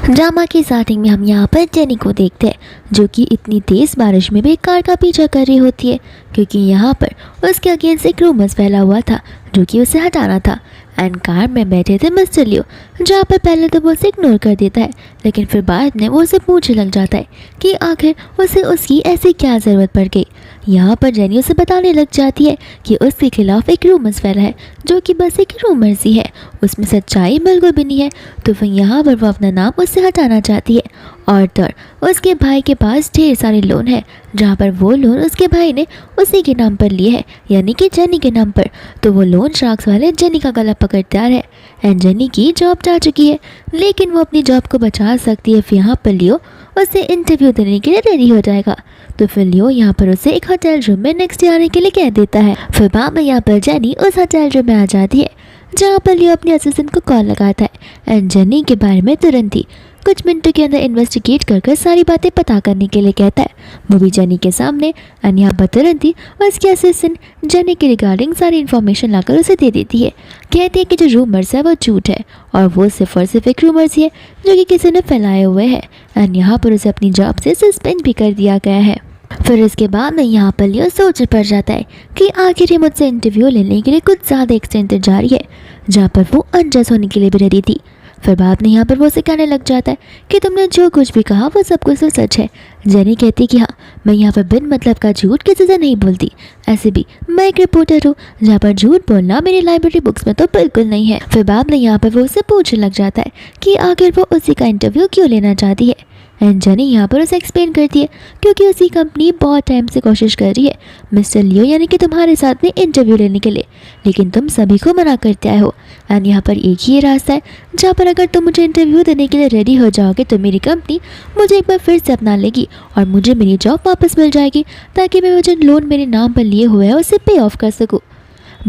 Drama की starting में हम यहाँ पर जेनी को देखते हैं जो कि इतनी तेज़ बारिश में भी कार का पीछा कर रही होती है क्योंकि यहाँ पर उसके अगेंस्ट एक रूमर्स फैला हुआ था जो कि उसे हटाना था। एंड कार में बैठे थे मिस्टर लियो जहाँ पर पहले तो वो उसे इग्नोर कर देता है लेकिन फिर बाद में वो उसे पूछने लग जाता है कि आखिर उसे उसकी ऐसी क्या ज़रूरत पड़ गई। यहाँ पर जेनी उसे बताने लग जाती है कि उसके खिलाफ एक रूमर्स फैला है जो कि बस एक रूमर्स ही है, उसमें सच्चाई बिल्कुल भी नहीं है। तो फिर यहाँ पर वो अपना नाम उससे हटाना चाहती है और तर उसके भाई के पास ढेर सारे लोन है जहाँ पर वो लोन उसके भाई ने उसी के नाम पर लिए है यानी कि जेनी के नाम पर। तो वो लोन शार्क्स वाले जेनी का गला पकड़ता है एंड जेनी की जॉब जा चुकी है लेकिन वो अपनी जॉब को बचा सकती है। फिर यहाँ पर लियो उसे इंटरव्यू देने के लिए रेडी हो जाएगा। तो फिर लियो यहाँ पर उसे एक होटल रूम में नेक्स्ट डे आने के लिए कह देता है। फिर बाद में यहाँ पर जेनी उस होटल रूम में आ जाती है जहाँ पर लियो अपने असिस्टेंट को कॉल लगाता है एंड जेनी के बारे में तुरंत ही कुछ मिनटों के अंदर इन्वेस्टिगेट कर सारी बातें पता करने के लिए कहता है। वो भी जेनी के सामने एंड यहाँ पर तुरंत ही उसके असिस्टेंट जेनी के रिगार्डिंग सारी इन्फॉर्मेशन लाकर उसे दे देती है। कहती है कि जो रूमर्स है वो झूठ है और वो सिर्फ और सिर्फ एक रूमर्स ही है जो कि किसी ने फैलाए हुए हैं एंड यहाँ पर उसे अपनी जॉब से सस्पेंड भी कर दिया गया है। फिर इसके बाद में यहाँ पर लियो सोच पड़ जाता है कि आखिर ये मुझसे इंटरव्यू लेने के लिए कुछ ज़्यादा एक्सटेंड जा रही है जहाँ पर वो अनजस्ट होने के लिए भी रेडी थी। फिर बाद में यहाँ पर वो उसे कहने लग जाता है कि तुमने जो कुछ भी कहा वो सब कुछ तो सच है। जेनी कहती है कि हाँ मैं यहाँ पर बिन मतलब का झूठ किसी से नहीं बोलती, ऐसे भी मैं एक रिपोर्टर हूँ जहाँ पर झूठ बोलना मेरी लाइब्रेरी बुक्स में तो बिल्कुल नहीं है। फिर बाद में यहाँ पर वो उसे पूछने लग जाता है कि आखिर वो उसी का इंटरव्यू क्यों लेना चाहती है एंड जेनी यहाँ पर उसे एक्सप्लेन करती है क्योंकि उसी कंपनी बहुत टाइम से कोशिश कर रही है मिस्टर लियो यानी कि तुम्हारे साथ में इंटरव्यू लेने के लिए, लेकिन तुम सभी को मना करते आए हो एंड यहाँ पर एक ही रास्ता है जहाँ पर अगर तुम मुझे इंटरव्यू देने के लिए रेडी हो जाओगे तो मेरी कंपनी मुझे एक बार फिर से अपना लेगी और मुझे मेरी जॉब वापस मिल जाएगी ताकि मैं वो जो लोन मेरे नाम पर लिए हुए हैं उसे पे ऑफ कर सकूँ।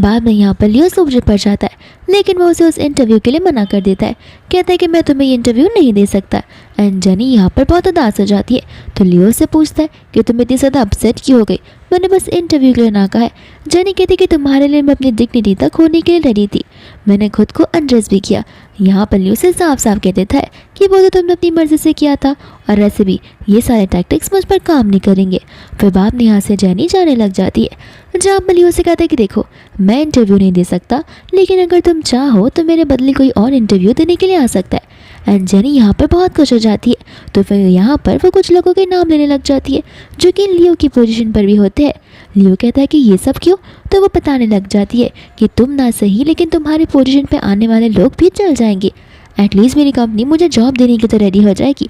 बाद में यहाँ पर लियो सोच पड़ जाता है लेकिन वो उसे उस इंटरव्यू के लिए मना कर देता है, कहता है कि मैं तुम्हें ये इंटरव्यू नहीं दे सकता एंड जेनी यहाँ पर बहुत उदास हो जाती है। तो लियो से पूछता है कि तुम इतनी ज़्यादा अपसेट क्यों हो गई, मैंने बस इंटरव्यू के लिए ना कहा है। जेनी कहती कि तुम्हारे लिए मैं अपनी डिग्निटी तक होने के लिए रेडी थी, मैंने खुद को अनड्रेस भी किया। यहाँ पर लियो से साफ साफ कह देता है कि वो तो तुमने अपनी मर्जी से किया था और ऐसे भी ये सारे टैक्टिक्स मुझ पर काम नहीं करेंगे। फिर बाद में यहाँ से जेनी जाने लग जाती है जहाँ पर लियो से कहता है कि देखो मैं इंटरव्यू नहीं दे सकता लेकिन अगर तुम चाहो तो मेरे बदले कोई और इंटरव्यू देने के लिए आ सकता है एंड जेनी यहाँ पर बहुत खुश हो जाती है। तो फिर यहाँ पर वो कुछ लोगों के नाम लेने लग जाती है जो कि लियो की पोजीशन पर भी होते हैं। लियो कहता है कि ये सब क्यों, तो वो बताने लग जाती है कि तुम ना सही लेकिन तुम्हारे पोजीशन पे आने वाले लोग भी चल जाएंगे, एटलीस्ट मेरी कंपनी मुझे जॉब देने की तो रेडी हो जाएगी।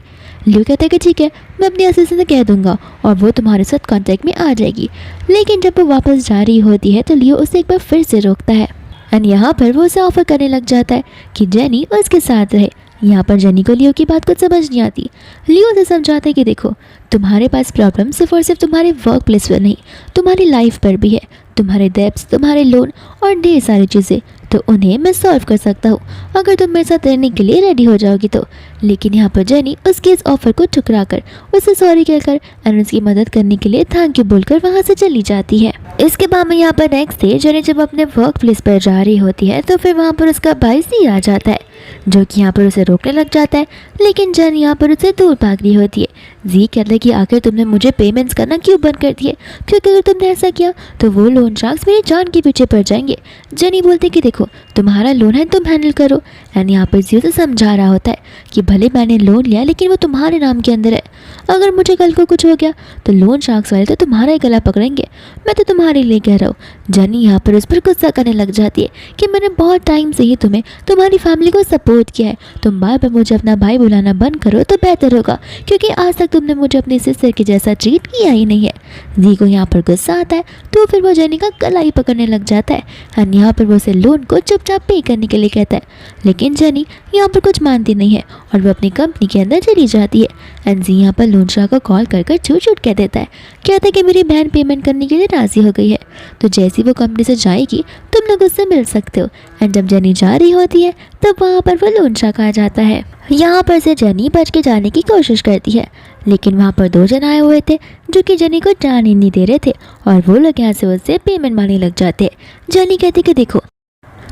लियो कहता है कि ठीक है मैं अपने असिस्टेंट से कह दूंगा और वो तुम्हारे साथ कांटेक्ट में आ जाएगी। लेकिन जब वो वापस जा रही होती है तो लियो उसे एक बार फिर से रोकता है एंड यहाँ पर वो उसे ऑफर करने लग जाता है कि जेनी उसके साथ रहे। यहाँ पर जेनी को लियो की बात कुछ समझ नहीं आती। लियो उसे समझाता है कि देखो तुम्हारे पास प्रॉब्लम सिर्फ और सिर्फ तुम्हारे वर्क प्लेस पर नहीं तुम्हारी लाइफ पर भी है, तुम्हारे डेब्ट्स, तुम्हारे लोन और ढेर सारी चीज़ें, तो उन्हें मैं सॉल्व कर सकता हूँ अगर तुम मेरे साथ रहने के लिए रेडी हो जाओगी तो। लेकिन यहाँ पर जेनी उसके इस ऑफर को ठुकरा कर उसे सॉरी कहकर एंड उसकी मदद करने के लिए थैंक यू बोलकर वहाँ से चली जाती है। इसके बाद में यहाँ पर नेक्स्ट डे जेनी जब अपने वर्क प्लेस पर जा रही होती है तो फिर वहाँ पर उसका भाई सी आ जाता है जो कि यहाँ पर उसे रोकने लग जाता है लेकिन जेन यहाँ पर उसे दूर भाग रही होती है। जी कहता है कि आखिर तुमने मुझे पेमेंट्स करना क्यों बंद कर दिए, क्योंकि अगर तुमने ऐसा किया तो वो लोन शार्क्स मेरी जान के पीछे पड़ जाएंगे। जेनी बोलती कि देखो तुम्हारा लोन है तुम हैंडल करो एंड यहाँ पर जी उसे समझा रहा होता है कि भले मैंने लोन लिया लेकिन वो तुम्हारे नाम के अंदर है, अगर मुझे कल को कुछ हो गया तो लोन शार्क्स वाले तो तुम्हारा ही गला पकड़ेंगे, मैं तो तुम्हारे लिए कह रहा हूँ। जेनी यहाँ पर उस पर गुस्सा करने लग जाती है कि मैंने बहुत टाइम से ही तुम्हें तुम्हारी फैमिली को सपोर्ट किया है, तुम बार बार मुझे अपना भाई बुलाना बंद करो तो बेहतर होगा क्योंकि आज तक तुमने मुझे अपनी सिस्टर के जैसा ट्रीट किया ही नहीं है। जी को यहाँ पर गुस्सा आता है तो फिर वो जेनी का गला ही पकड़ने लग जाता है एंड यहाँ पर वो उसे लोन को चुपचाप पे करने के लिए कहता है। लेकिन जेनी यहाँ पर कुछ मानती नहीं है और वो अपनी कंपनी के अंदर चली जाती है एंड जी यहाँ पर लोन शार्क को कॉल कर झूठ झूठ कह देता है, कहता है कि मेरी बहन पेमेंट करने के लिए राजी हो गई है तो जैसी वो कंपनी से जाएगी तुम लोग उससे मिल सकते हो। एंड जब जेनी जा रही होती है तब वहाँ पर वो लोन शार्क आ जाता है। यहाँ पर से जेनी बच के जाने की कोशिश करती है लेकिन वहाँ पर दो जन आए हुए थे जो कि जेनी को जाने नहीं दे रहे थे और वो लोग यहाँ से उससे पेमेंट मांगने लग जाते हैं। जेनी कहती कि देखो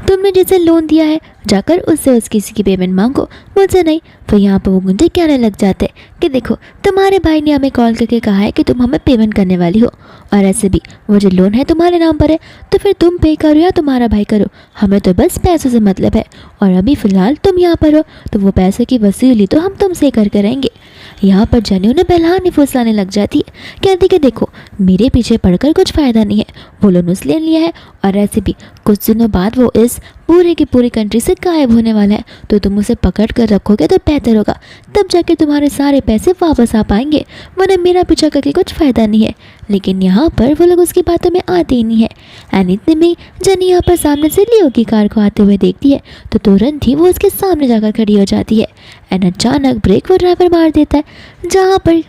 तुमने जिसे लोन दिया है जाकर उससे किसी की पेमेंट मांगो, मुझसे नहीं। फिर यहाँ पर वो मुझे कहने लग जाते कि देखो तुम्हारे भाई ने हमें कॉल करके कहा है कि तुम हमें पेमेंट करने वाली हो, और ऐसे भी वो जो लोन है तुम्हारे नाम पर है, तो फिर तुम पे करो या तुम्हारा भाई करो, हमें तो बस पैसों से मतलब है। और अभी फ़िलहाल तुम यहाँ पर हो तो वो पैसों की वसूली तो हम तुमसे करके रहेंगे। यहाँ पर जनी उन्हें बहलाने फुसलाने लग जाती है, कहती कि देखो मेरे पीछे पड़कर कुछ फ़ायदा नहीं है, वो लोन उसने लिया है और ऐसे भी कुछ दिनों बाद वो इस पूरे की पूरी कंट्री से गायब होने वाला है, तो तुम उसे पकड़ कर रखोगे तो बेहतर होगा, तब जाके तुम्हारे सारे पैसे वापस आ पाएंगे, वरना मेरा पीछा करके कुछ फ़ायदा नहीं है। लेकिन यहाँ पर वो लोग उसकी बातों में आते ही नहीं है। एंड इतने में जनी यहाँ पर सामने से लियो की कार को आते हुए देखती है तो तुरंत ही वो उसके सामने जाकर खड़ी हो जाती है। एंड अचानक ब्रेक वो ड्राइवर मार देता है, जहाँ पर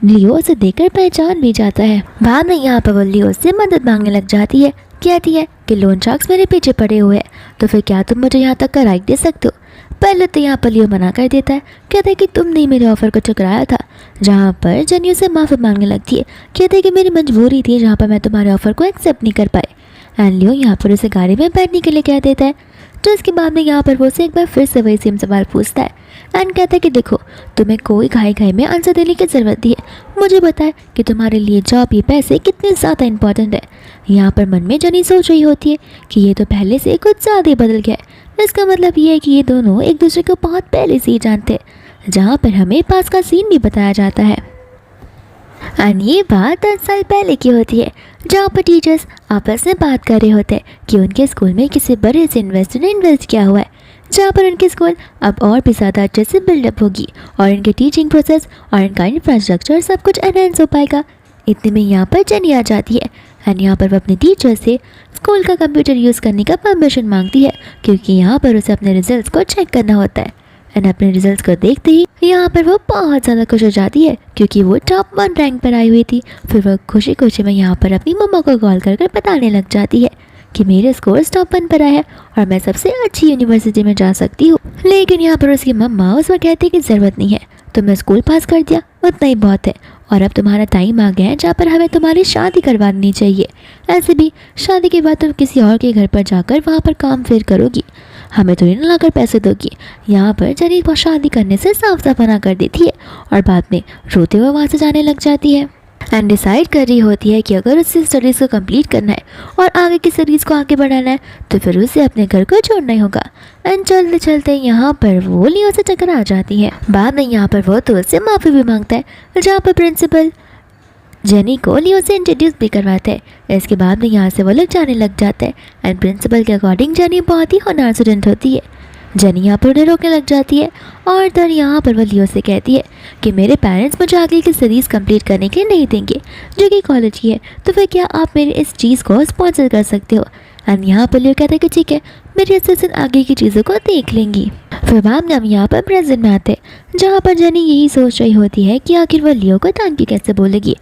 लियो उसे देखकर पहचान भी जाता है। बाद में यहाँ पर वो लियो से मदद मांगने लग जाती है, कहती है कि लोन शार्क्स मेरे पीछे पड़े हुए हैं, तो फिर क्या तुम मुझे यहाँ तक का राइड दे सकते हो। पहले तो यहाँ पर लियो मना कर देता है, कहता है कि तुमने ही मेरे ऑफ़र को ठुकराया था। जहाँ पर जनी उसे माफ़ी मांगने लगती है, कहते है कि मेरी मजबूरी थी जहाँ पर मैं तुम्हारे ऑफ़र को एक्सेप्ट नहीं कर पाई। एंड लियो यहाँ पर उसे गाड़ी में बैठने के लिए कह देता है। तो इसके बाद में यहाँ पर वो उसे एक बार फिर से वही सेम सवाल पूछता है एंड कहता है कि देखो तुम्हें कोई घाई घाई में आंसर देने की ज़रूरत नहीं है, मुझे बताए कि तुम्हारे लिए जॉब ये पैसे कितने ज़्यादा इंपॉर्टेंट है। यहाँ पर मन में जनी सोच रही होती है कि ये तो पहले से कुछ ज़्यादा ही बदल गया है, इसका मतलब ये है कि ये दोनों एक दूसरे को बहुत पहले से ही जानते हैं। जहाँ पर हमें पास का सीन भी बताया जाता है एंड ये बात 10 साल पहले की होती है, जहाँ पर टीचर्स आपस में बात कर रहे होते हैं कि उनके स्कूल में किसी बड़े से इन्वेस्टर ने इन्वेस्ट किया हुआ है, जहाँ पर उनकी स्कूल अब और भी ज़्यादा अच्छे से बिल्डअप होगी और इनके टीचिंग प्रोसेस और इनका इंफ्रास्ट्रक्चर सब कुछ एनहेंस हो पाएगा। इतने में यहाँ पर जनी आ जाती है एंड यहाँ पर वो अपने टीचर से स्कूल का कंप्यूटर यूज़ करने का परमिशन मांगती है, क्योंकि यहाँ पर उसे अपने रिजल्ट्स को चेक करना होता है। एंड अपने रिजल्ट्स को देखते ही यहाँ पर वो बहुत ज़्यादा खुश हो जाती है, क्योंकि वो टॉप 1 रैंक पर आई हुई थी। फिर वह खुशी खुशी में यहाँ पर अपनी मम्मा को कॉल कर बताने लग जाती है कि मेरे स्कोर्स टॉप 1 पर आए हैं और मैं सबसे अच्छी यूनिवर्सिटी में जा सकती हूँ। लेकिन यहाँ पर उसकी मम्मा उसमें कहती है कि ज़रूरत नहीं है, तुमने स्कूल पास कर दिया उतना ही बहुत है, और अब तुम्हारा टाइम आ गया है जहाँ पर हमें तुम्हारी शादी करवानी चाहिए। ऐसे भी शादी के बाद तुम किसी और के घर पर जाकर वहाँ पर काम फिर करोगी, हमें तो नहीं लाकर पैसे दोगी। यहाँ पर जनी को शादी करने से साफ साफ मना कर देती है और बाद में रोते हुए वहाँ से जाने लग जाती है एंड डिसाइड कर रही होती है कि अगर उसे स्टडीज़ को कंप्लीट करना है और आगे की स्टडीज़ को आगे बढ़ाना है तो फिर उसे अपने घर को छोड़ना ही होगा। एंड चलते चलते यहाँ पर वो लियो से टकरा जाती है। बाद में यहाँ पर वो तो उससे माफ़ी भी मांगता है, जहाँ पर प्रिंसिपल जेनी को लियो से इंट्रोड्यूस भी करवाते हैं। इसके बाद में यहाँ से वो लोग जाने लग जाते हैं एंड प्रिंसिपल के अकॉर्डिंग जेनी बहुत ही होनहार स्टूडेंट होती है। जेनी यहाँ पर उन्हें रोकने लग जाती है और तब यहाँ पर वो लियो से कहती है कि मेरे पेरेंट्स मुझे आगे की स्टडीज़ कंप्लीट करने के लिए नहीं देंगे जो कि कॉलेज की है, तो फिर क्या आप मेरे इस चीज़ को स्पॉन्सर कर सकते हो। एंड यहाँ पर लियो कहता है कि ठीक है, मेरी असिस्टेंट आगे की चीज़ों को देख लेंगी। फिर बाद में हम यहाँ पर प्रेजेंट में आते हैं, जहाँ पर जेनी यही सोच रही होती है कि आखिर वो लियो को थैंक यू कैसे बोलेगी,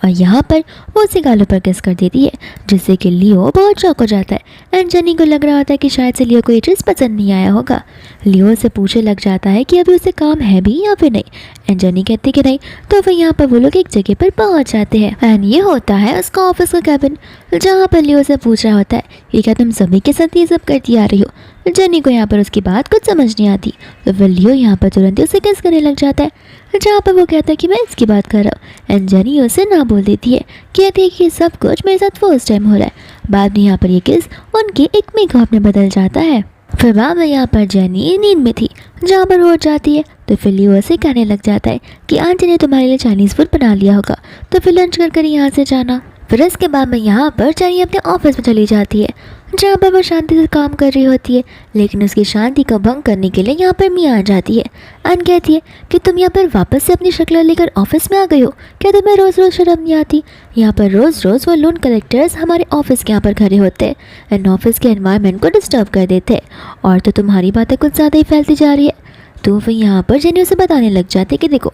और यहाँ पर वो उसे गालों पर किस कर देती है, जिससे कि लियो बहुत शॉक हो जाता है एंड जेनी को लग रहा होता है कि शायद से लियो को ये चीज़ पसंद नहीं आया होगा। लियो से पूछने लग जाता है कि अभी उसे काम है भी या फिर नहीं, एंड जेनी कहती कि नहीं। तो फिर यहाँ पर वो लोग एक जगह पर पहुँच जाते हैं एंड ये होता है उसका ऑफिस का कैबिन, जहाँ पर लियो से पूछ रहा होता है कि क्या तुम सभी के साथ ये सब करती आ रही हो। जेनी को यहाँ पर उसकी बात कुछ समझ नहीं आती, तो फिर लियो यहाँ पर तुरंत उसे किस करने लग जाता है, जहाँ पर वो कहता है कि मैं इसकी बात कर रहा हूँ एंड जेनी उसे ना बोल देती है, कहती है कि सब कुछ मेरे साथ फर्स्ट टाइम हो रहा है। बाद में यहाँ पर ये किस उनके एक मेकअप में बदल जाता है। फिर बाद में यहाँ पर जेनी नींद में थी, जहाँ पर वो उठ जाती है तो फिर लियो उसे कहने लग जाता है कि आंटी ने तुम्हारे लिए चाइनीज़ फूड बना लिया होगा, तो फिर लंच कर यहाँ से जाना। फिर इसके बाद में यहाँ पर जेनी अपने ऑफिस में चली जाती है, जहाँ पर वो शांति से काम कर रही होती है, लेकिन उसकी शांति को भंग करने के लिए यहाँ पर मिया आ जाती है एंड कहती है कि तुम यहाँ पर वापस से अपनी शक्ल लेकर ऑफिस में आ गई हो, क्या तुम्हें रोज़ रोज़ शर्म नहीं आती। यहाँ पर रोज़ रोज़ वो लोन कलेक्टर्स हमारे ऑफिस के यहाँ पर खड़े होते हैं एंड ऑफिस के एनवायरनमेंट को डिस्टर्ब कर देते हैं, और तो तुम्हारी बातें कुछ ज़्यादा ही फैलती जा रही है। तो फिर यहाँ पर जेनी उसे बताने लग जाते कि देखो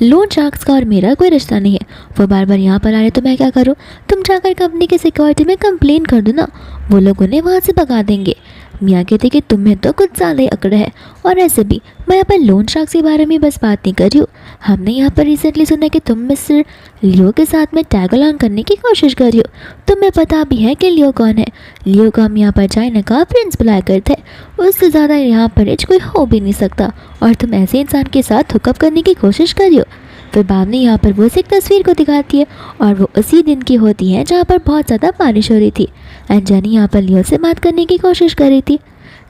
लोन शार्क्स का और मेरा कोई रिश्ता नहीं है, वो बार बार यहाँ पर आ रहे तो मैं क्या करूँ, तुम जाकर कंपनी के सिक्योरिटी में कंप्लेन कर दो ना, वो लोग उन्हें वहाँ से भगा देंगे। मियाँ कहते कि तुम्हें तो कुछ ज़्यादा ही अकड़ है, और ऐसे भी मैं यहाँ पर लोन शार्क्स के बारे में बस बात नहीं कर रही हूँ। हमने यहाँ पर रिसेंटली सुना कि तुम मिस्टर लियो के साथ में टैग अलॉन्ग करने की कोशिश कर रही हो। तुम्हें पता भी है कि लियो कौन है? लियो को हम यहाँ पर चाइना का प्रिंस बुलाया करते हैं, उससे ज़्यादा यहाँ पर रिच कोई हो भी नहीं सकता, और तुम ऐसे इंसान के साथ हुकअप करने की कोशिश कर रही हो। फिर बाब ने यहाँ पर वो एक तस्वीर को दिखाती है, और वो उसी दिन की होती है जहाँ पर बहुत ज़्यादा बारिश हो रही थी, एंड जेनी यहाँ पर लियो से बात करने की कोशिश कर रही थी।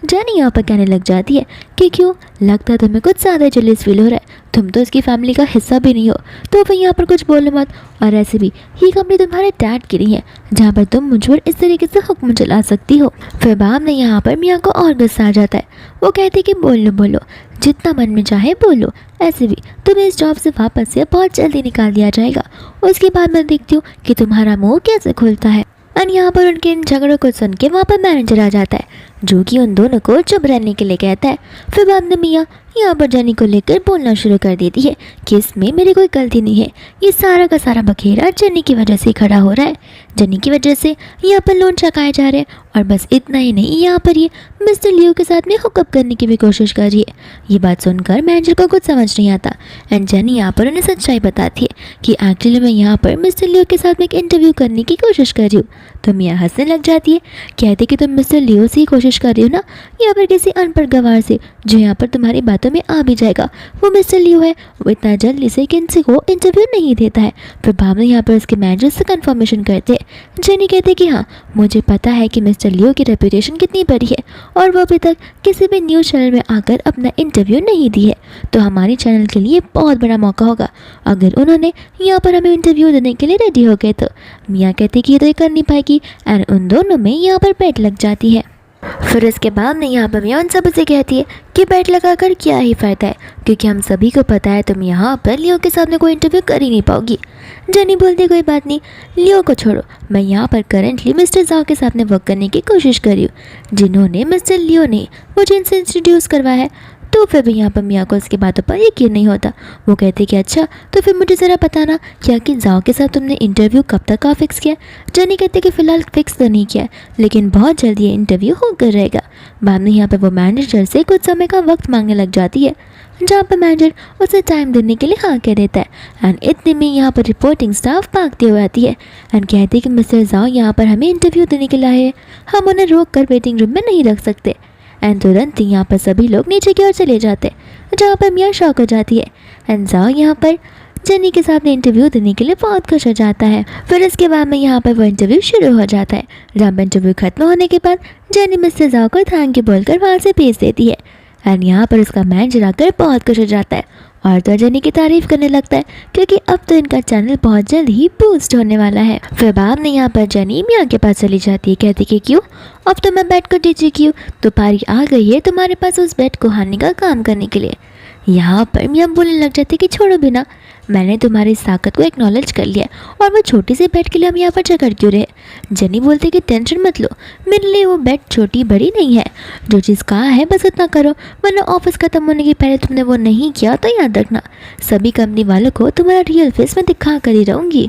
जेनी यहाँ पर कहने लग जाती है कि क्यों, लगता है तुम्हें कुछ ज़्यादा जेलस फील हो रहा है, तुम तो इसकी फैमिली का हिस्सा भी नहीं हो, तो फिर यहाँ पर कुछ बोलो मत, और ऐसे भी ये कंपनी तुम्हारे डैड की नहीं है जहाँ पर तुम मुझ पर इस तरीके से हुक्म चला सकती हो। फिर बाब ने यहाँ पर मियाँ को और गुस्सा आ जाता है। वो कहते कि बोलो जितना मन में चाहे बोलो, ऐसे भी तुम्हें इस जॉब से वापस से बहुत जल्दी निकाल दिया जाएगा। उसके बाद मैं देखती हूँ कि तुम्हारा मुँह कैसे खुलता है। और यहाँ पर उनके इन झगड़ों को सुन के वहाँ पर मैनेजर आ जाता है, जो कि उन दोनों को चुप रहने के लिए कहता है। फिर बाद में मियाँ यहाँ पर जेनी को लेकर बोलना शुरू कर देती है कि इसमें मेरी कोई गलती नहीं है, ये सारा का सारा बखेरा जेनी की वजह से खड़ा हो रहा है। जेनी की वजह से यहाँ पर लोन चकाए जा रहे हैं, और बस इतना ही नहीं, यहाँ पर ये मिस्टर लियो के साथ में हुकअप करने की भी कोशिश कर रही है। ये बात सुनकर मैनेजर को कुछ समझ नहीं आता, एंड जेनी यहाँ पर उन्हें सच्चाई बताती है कि एक्चुअली मैं यहाँ पर मिस्टर लियो के साथ में एक इंटरव्यू करने की कोशिश कर रही हूँ। तो मियाँ हंसने लग जाती है, कहते कि तुम मिस्टर लियो से ही कोशिश कर रही हो ना, या फिर किसी अनपढ़ गवार से जो यहाँ पर तुम्हारी बातों में आ भी जाएगा। वो मिस्टर लियो है, वो इतना जल्दी से किसी को इंटरव्यू नहीं देता है। फिर भावना यहाँ पर उसके मैनेजर से कंफर्मेशन करते हैं। जेनी कहते कि हाँ, मुझे पता है कि मिस्टर लियो की रेपुटेशन कितनी बड़ी है, और वो अभी तक किसी भी न्यूज़ चैनल में आकर अपना इंटरव्यू नहीं दी है, तो हमारे चैनल के लिए बहुत बड़ा मौका होगा अगर उन्होंने यहाँ पर हमें इंटरव्यू देने के लिए रेडी हो गए। तो मियाँ कहते कि ये तो ये कर नहीं पाएगी, एंड उन दोनों में यहाँ पर बेट लग जाती है। फिर उसके बाद में यहाँ पर मियाँ उन सब से कहती है कि बेट लगाकर क्या ही फ़ायदा है, क्योंकि हम सभी को पता है तुम यहाँ पर लियो के सामने कोई इंटरव्यू कर ही नहीं पाओगी। जेनी बोलती कोई बात नहीं, लियो को छोड़ो, मैं यहाँ पर करेंटली मिस्टर जाओ के सामने वर्क करने की कोशिश कर रही हूँ, जिन्होंने मिस्टर लियो ने मुझे इनसे इंट्रोड्यूस करवाया है। तो फिर भी यहाँ पर मियाँ को उसकी बातों पर यकीन नहीं होता। वो कहते कि अच्छा, तो फिर मुझे ज़रा बताना क्या कि जाओ के साथ तुमने इंटरव्यू कब तक का फिक्स किया? जेनी कहते कि फ़िलहाल फिक्स तो नहीं किया, लेकिन बहुत जल्दी ये इंटरव्यू होकर रहेगा। बाद में यहाँ पर वो मैनेजर से कुछ समय का वक्त मांगने लग जाती है, जहाँ पर मैनेजर उसे टाइम देने के लिए हाँ कह देता है। एंड इतने में यहाँ पर रिपोर्टिंग स्टाफ भागती हुई आती है एंड कहती है कि मिस्टर जाओ यहाँ पर हमें इंटरव्यू देने के लिए आए हैं, हम उन्हें रोक कर वेटिंग रूम में नहीं रख सकते। एंड तुरंत ही यहाँ पर सभी लोग नीचे की ओर चले जाते हैं, जहाँ पर मियाँ शॉक हो जाती है। एंड जाओ यहाँ पर जेनी के साथ में इंटरव्यू देने के लिए बहुत खुश हो जाता है। फिर इसके बाद में यहाँ पर वो इंटरव्यू शुरू हो जाता है, जहाँ पर इंटरव्यू खत्म होने के बाद जेनी मिस्टर जाओ को थैंक यू बोलकर वहाँ से भेज देती है। एंड यहाँ पर उसका मैनेजर आकर बहुत खुश हो जाता है और तो जेनी की तारीफ करने लगता है, क्योंकि अब तो इनका चैनल बहुत जल्द ही बूस्ट होने वाला है। फिर बाद में यहाँ पर जेनी मियाँ के पास चली जाती है, कहती कि क्यों, अब तो मैं बेड को दे चुकी हूँ, तो पारी आ गई है तुम्हारे पास उस बेड को हारने का काम करने के लिए। यहाँ पर मियाँ बोलने लग जाती कि छोड़ो बिना, मैंने तुम्हारी इस ताकत को एक्नॉलेज कर लिया, और वो छोटी सी बेड के लिए हम यहाँ पर झगड़ क्यों रहे। जेनी बोलती कि टेंशन मत लो, मेरे लिए वो बेड छोटी बड़ी नहीं है, जो चीज़ कहा है बस उतना करो, वरना ऑफिस खत्म होने के पहले तुमने वो नहीं किया तो याद रखना सभी कंपनी वालों को तुम्हारा रियल फेस में दिखा कर ही रहूँगी।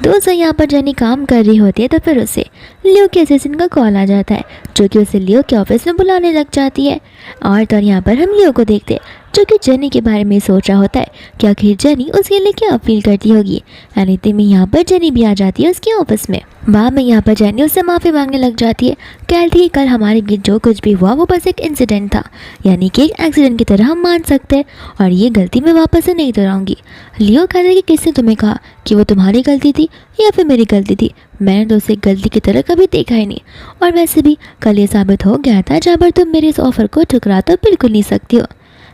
दोस्तों यहाँ पर जेनी काम कर रही होती है तो फिर उसे लियो के असिस्टेंट का कॉल आ जाता है, जो कि उसे लियो के ऑफिस में बुलाने लग जाती है। और तो यहाँ पर हम लियो को देखते हैं, जो कि जेनी के बारे में सोच रहा होता है कि आखिर जेनी उसके लिए क्या फील करती होगी। इतने में यहाँ पर जेनी भी आ जाती है उसके ऑफिस में। बाद में यहाँ पर जेनी उससे माफ़ी मांगने लग जाती है, कहती है कल हमारे बीच जो कुछ भी हुआ वो बस एक इंसिडेंट था, यानी कि एक एक्सीडेंट की तरह हम मान सकते हैं, और ये गलती मैं वापस से नहीं दोहराऊंगी। लियो कहता है कि किसने तुम्हें कहा कि वो तुम्हारी गलती थी या फिर मेरी गलती थी, मैंने तो उसे गलती की तरह कभी देखा ही नहीं, और वैसे भी कल ये साबित हो गया था जहाँ पर तुम मेरे इस ऑफ़र को ठुकरा तो बिल्कुल नहीं सकती हो।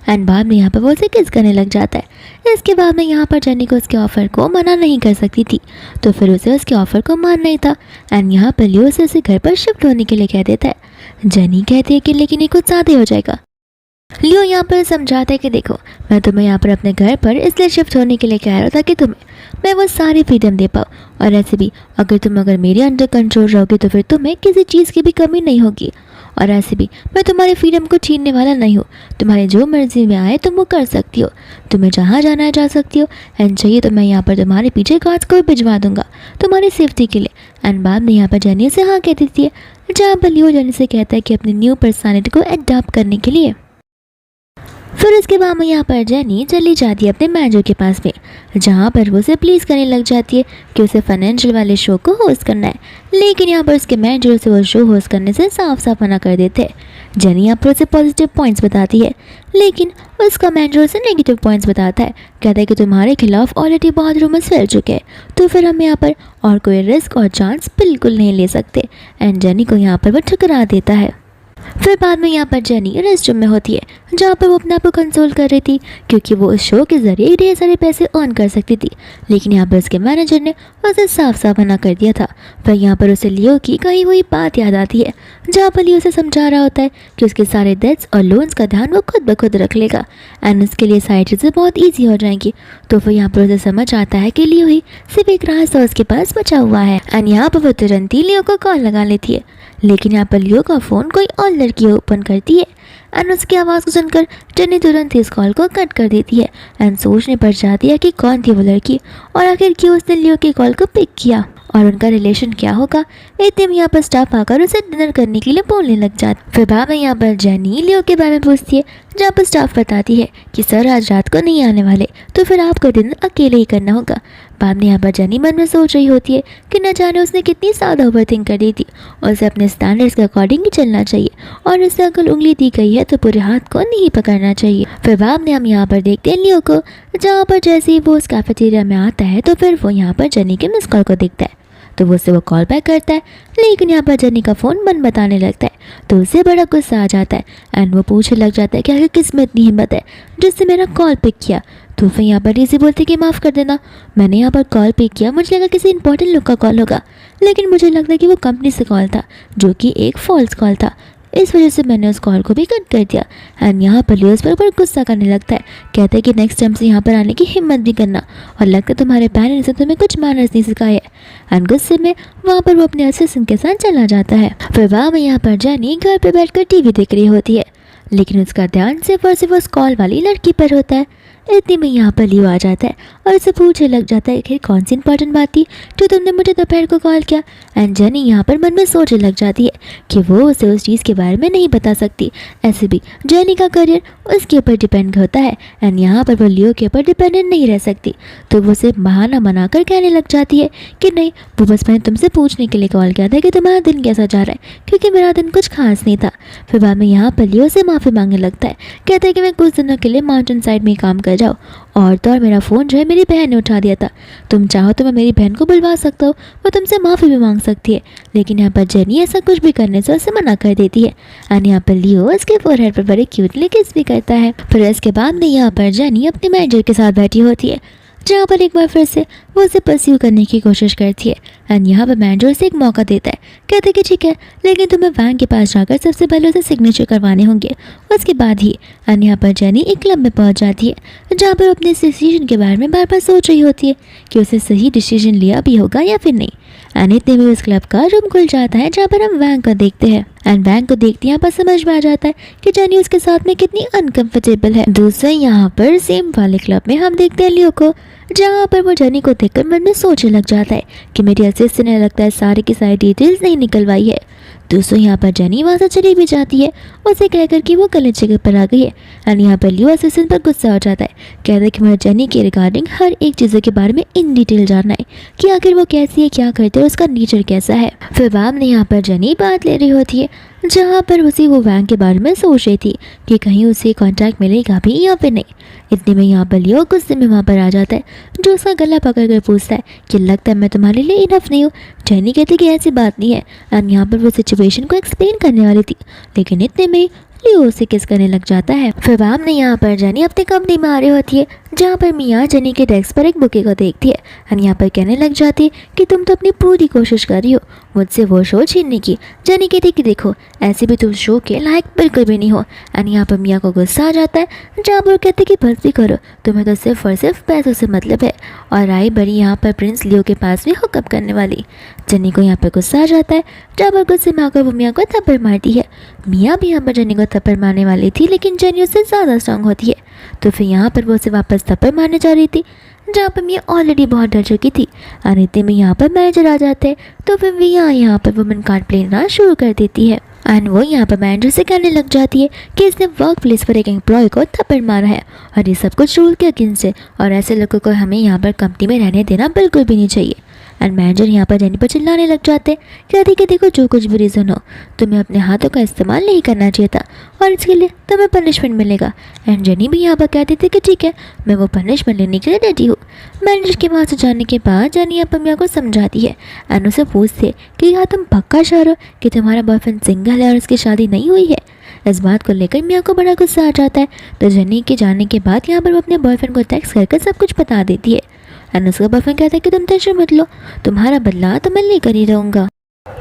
एंड बाद में यहाँ पर वो उसे किस करने लग जाता है। इसके बाद में यहाँ पर जेनी को उसके ऑफ़र को मना नहीं कर सकती थी, तो फिर उसे उसके ऑफ़र को मानना ही था। एंड यहाँ पर लियो उसे घर पर शिफ्ट होने के लिए कह देता है। जेनी कहती है कि लेकिन ये कुछ ज़्यादा हो जाएगा। लियो यहाँ पर समझाता है कि देखो, मैं तुम्हें यहाँ पर अपने घर पर इसलिए शिफ्ट होने के लिए कह रहा था कि तुम्हें मैं वो सारी फ्रीडम दे पाऊँ, और ऐसे भी अगर मेरे अंडर कंट्रोल रहोगे तो फिर तुम्हें किसी चीज़ की भी कमी नहीं होगी, और ऐसे भी मैं तुम्हारी फ्रीडम को छीनने वाला नहीं हूँ। तुम्हारी जो मर्जी में आए तुम वो कर सकती हो, तुम्हें जहाँ जाना है जा सकती हो, एंड चाहिए तो मैं यहाँ पर तुम्हारे पीछे गार्ड्स को भी भिजवा दूंगा तुम्हारी सेफ्टी के लिए। एंड बाद में यहाँ पर जेनी से हाँ कह देती है, जहाँ पर लियो जेनी से कहता है कि अपनी न्यू पर्सनालिटी को अडॉप्ट करने के लिए। फिर उसके बाद में यहाँ पर जेनी चली जाती है अपने मैनेजर के पास में, जहाँ पर वो उसे प्लीज़ करने लग जाती है कि उसे फाइनेंशियल वाले शो को होस्ट करना है। लेकिन यहाँ पर उसके मैनेजर उसे वो शो होस्ट करने से साफ साफ मना कर देते हैं। जेनी यहाँ पर उसे पॉजिटिव पॉइंट्स बताती है, लेकिन उसका मैनेजर उसे नेगेटिव पॉइंट्स बताता है। कहता है कि तुम्हारे खिलाफ ऑलरेडी बहुत रूमर्स फैल चुके हैं, तो फिर हम यहाँ पर और कोई रिस्क और चांस बिल्कुल नहीं ले सकते। एंड जेनी को यहाँ पर वो ठुकरा देता है। फिर बाद में यहाँ पर जेनी रेस्टरूम में होती है, जहाँ पर वो अपने आप को कंसोल कर रही थी, क्योंकि वो उस शो के ज़रिए ढेर सारे पैसे अर्न कर सकती थी। लेकिन यहाँ पर उसके मैनेजर ने उसे साफ साफ मना कर दिया था। फिर यहाँ पर उसे लियो की कही हुई बात याद आती है, जहाँ पर लियो उसे समझा रहा होता है कि उसके सारे डेट्स और लोन्स का ध्यान वो खुद ब खुद रख लेगा एंड उसके लिए सारी चीज़ें बहुत ईजी हो जाएंगी। तो फिर यहाँ पर उसे समझ आता है कि लियो ही सिर्फ एक रास्ता उसके पास बचा हुआ है। एंड यहाँ पर वो तुरंत ही लियो को कॉल लगा लेती है, लेकिन यहाँ पर लियो का फ़ोन कोई और लड़की ओपन करती है एंड उसकी आवाज़ को सुनकर जेनी तुरंत इस कॉल को कट कर देती है एंड सोचने पड़ जाती है कि कौन थी वो लड़की और आखिर क्यों उसने लियो की कॉल को पिक किया और उनका रिलेशन क्या होगा। इतने में यहाँ पर स्टाफ आकर उसे डिनर करने के लिए बोलने लग जाता। फिर बाद में यहाँ पर जेनी लियो के बारे में पूछती है, जहाँ पर स्टाफ बताती है कि सर आज रात को नहीं आने वाले, तो फिर आपको डिनर अकेले ही करना होगा। बाद में यहाँ पर जेनी मन में सोच रही होती है कि न जाने उसने कितनी ज़्यादा ओवरथिंक कर दी थी और उसे अपने स्टैंडर्ड्स के अकॉर्डिंग ही चलना चाहिए और उसे अगर उंगली दी गई है तो पूरे हाथ को नहीं पकड़ना चाहिए। फिर बाद में हम यहाँ पर देखते हैं लियो को, जहाँ पर जैसे ही वो उस कैफेटेरिया में आता है तो फिर वो यहाँ पर जेनी के मिस कॉल को देखता है, तो वो उसे वो कॉल बैक करता है। लेकिन यहाँ पर जेनी का फ़ोन बंद बताने लगता है, तो उसे बड़ा गुस्सा आ जाता है एंड वो पूछने लग जाता है कि आखिर किस में इतनी हिम्मत है जिससे मेरा कॉल पिक किया। तो फिर यहाँ पर इसी बोलते कि माफ़ कर देना, मैंने यहाँ पर कॉल पिक किया, मुझे लगा किसी इंपॉर्टेंट लोग का कॉल होगा, लेकिन मुझे लगता है कि वो कंपनी से कॉल था जो कि एक फॉल्स कॉल था, इस वजह से मैंने उस कॉल को भी कट कर दिया। एंड यहाँ पर लियो उस पर ऊपर गुस्सा करने लगता है, कहता है कि नेक्स्ट टाइम से यहाँ पर आने की हिम्मत भी करना और लगता है तुम्हारे पेरेंट्स ने तुम्हें कुछ मैनर्स नहीं सिखाए। एंड गुस्से में वहाँ पर वो अपने असिस्टेंट के साथ चला जाता है। फिर वहाँ में यहाँ पर जेनी घर पर बैठकर टीवी देख रही होती है, लेकिन उसका ध्यान सिर्फ और सिर्फ उस कॉल वाली लड़की पर होता है। इतने में यहाँ पर लियो आ जाता है और उसे पूछने लग जाता है कि कौन सी इंपॉर्टेंट बात थी जो तुमने मुझे दोपहर को कॉल किया। एंड जेनी यहाँ पर मन में सोचने लग जाती है कि वो उसे उस चीज़ के बारे में नहीं बता सकती। ऐसे भी जेनी का करियर उसके ऊपर डिपेंड होता है एंड यहाँ पर वो लियो के ऊपर डिपेंडेंट नहीं रह सकती, तो वो उसे बहाना बनाकर कहने लग जाती है कि नहीं, वो बस मैंने तुमसे पूछने के लिए कॉल किया था कि तुम्हारा दिन कैसा जा रहा है, क्योंकि मेरा दिन कुछ खास नहीं था। फिर बाद में यहाँ पर लियो से माफ़ी मांगने लगता है, कहता है कि मैं कुछ दिनों के लिए माउंटेन साइड में काम कर जाओ और तो और मेरा फ़ोन जो है मेरी बहन ने उठा दिया था, तुम चाहो तो मैं मेरी बहन को बुलवा सकता हूँ, वो तुमसे माफ़ी भी मांग सकती है। लेकिन यहाँ पर जेनी ऐसा कुछ भी करने से उसे मना कर देती है एंड यहाँ पर लियो उसके फोरहेड पर बड़े क्यूटली किस भी करता है। फिर इसके बाद में यहाँ पर जेनी अपने मैनेजर के साथ बैठी होती है, जहाँ पर एक बार फिर से वो उसे परस्यू करने की कोशिश करती है एंड यहाँ पर मैनेजर उसे एक मौका देता है, कहते कि ठीक है, लेकिन तुम्हें बैंक के पास जाकर सबसे पहले उसे सिग्नेचर करवाने होंगे, उसके बाद ही। एंड यहाँ पर जेनी एक क्लब में पहुँच जाती है, जहाँ पर अपने डिसीजन के बारे में बार बार सोच रही होती है कि उसे सही डिसीजन लिया भी होगा या फिर नहीं। एंड इतने में उस क्लब का रूम खुल जाता है, जहाँ पर हम वैंग को देखते हैं एंड वैंग को देखते यहाँ पर समझ में आ जाता है कि जेनी उसके साथ में कितनी अनकंफर्टेबल है। दूसरे यहाँ पर सेम वाले क्लब में हम देखते हैं लियो को, जहाँ पर वो जेनी को देखकर मन में सोचने लग जाता है कि मेरी असिस्टेंट ने लगता है सारी की सारी डिटेल्स नहीं निकलवाई है। दोस्तों यहाँ पर जेनी वहाँ से चली भी जाती है, उसे कहकर कि वो गलत जगह पर आ गई है एंड यहाँ पर लियो असिस्टेंट पर गुस्सा हो जाता है, कहता है कि मुझे जेनी के रिगार्डिंग हर एक चीज़ों के बारे में इन डिटेल जानना है कि आखिर वो कैसी है, क्या करते हैं, उसका नेचर कैसा है। फिर बाद में यहाँ पर जेनी बात ले रही होती है, जहाँ पर उसी वो वैंग के बारे में सोच रही थी कि कहीं उसे कॉन्टैक्ट मिलेगा भी या फिर नहीं। इतने में यहाँ पर लियो गुस्से में वहाँ पर आ जाता है, जो उसका गला पकड़ कर पूछता है कि लगता है मैं तुम्हारे लिए इनफ नहीं हूँ। जेनी कहती कि ऐसी बात नहीं है एंड यहाँ पर वो सिचुएशन को एक्सप्लेन करने वाली थी, लेकिन इतने में लियो उसे किस करने लग जाता है। फिर बाद में यहाँ पर जेनी अपनी कंपनी में आ रही होती है, जहाँ पर मिया जनी के डेस्क पर एक बुके को देखती है और यहाँ पर कहने लग जाती है कि तुम तो अपनी पूरी कोशिश कर रही हो मुझसे वो शो छीनने की। जनी कहती कि देखो ऐसे भी तुम शो के लायक बिल्कुल भी नहीं हो। और यहाँ पर मिया को गुस्सा आ जाता है, जहाँ पर कहते कि बस भी करो, तुम्हें तो सिर्फ और सिर्फ पैसों से मतलब है। और आई बड़ी यहाँ पर प्रिंस लियो के पास भी हुकअप करने वाली। जनी को यहाँ पर गुस्सा आ जाता है, जहाँ पर गुस्से में आकर वो मिया को थप्पड़ मारती है। मिया भी यहाँ पर जनी को थप्पड़ मारने वाली थी, लेकिन जनी उससे ज़्यादा स्ट्रांग होती है, तो फिर यहाँ पर वो उसे वापस थप्पड़ मारने जा रही थी, जहाँ पर मिया ऑलरेडी बहुत डर चुकी थी। और इतने में यहाँ पर मैनेजर आ जाते हैं, तो फिर मिया यहाँ पर वुमेन कार्ड प्लेना शुरू कर देती है। एंड वो यहाँ पर मैनेजर से कहने लग जाती है कि इसने वर्क प्लेस पर एक एम्प्लॉय को थप्पड़ मारा है और ये सब कुछ रूल के अगेंस्ट है और ऐसे लोगों को हमें यहाँ पर कंपनी में रहने देना बिल्कुल भी नहीं चाहिए। एंड मैनेजर यहाँ पर जनी पर चिल्लाने लग जाते हैं, कहती कि देखो जो कुछ भी रीज़न हो तुम्हें अपने हाथों का इस्तेमाल नहीं करना चाहिए था और इसके लिए तुम्हें पनिशमेंट मिलेगा। एंड जनी भी यहाँ पर कहती थी कि ठीक है मैं वो पनिशमेंट लेने के लिए रेडी हूँ। मैनेजर के वहाँ से जाने के बाद जनी यहाँ पर मिया को समझाती है एंड उसे पूछती है कि यहाँ तुम पक्का श्योर हो कि तुम्हारा बॉयफ्रेंड सिंगल है और उसकी शादी नहीं हुई है। इस बात को लेकर मिया को बड़ा गुस्सा आ जाता है, तो जनी के जाने के बाद यहाँ पर वो अपने बॉयफ्रेंड को टेक्स्ट करके सब कुछ बता देती है। एंड उसका बॉयफ्रेंड कहता है कि तुम टेंशन मत लो, तुम्हारा बदला तो मैं लेकर ही रहूँगा।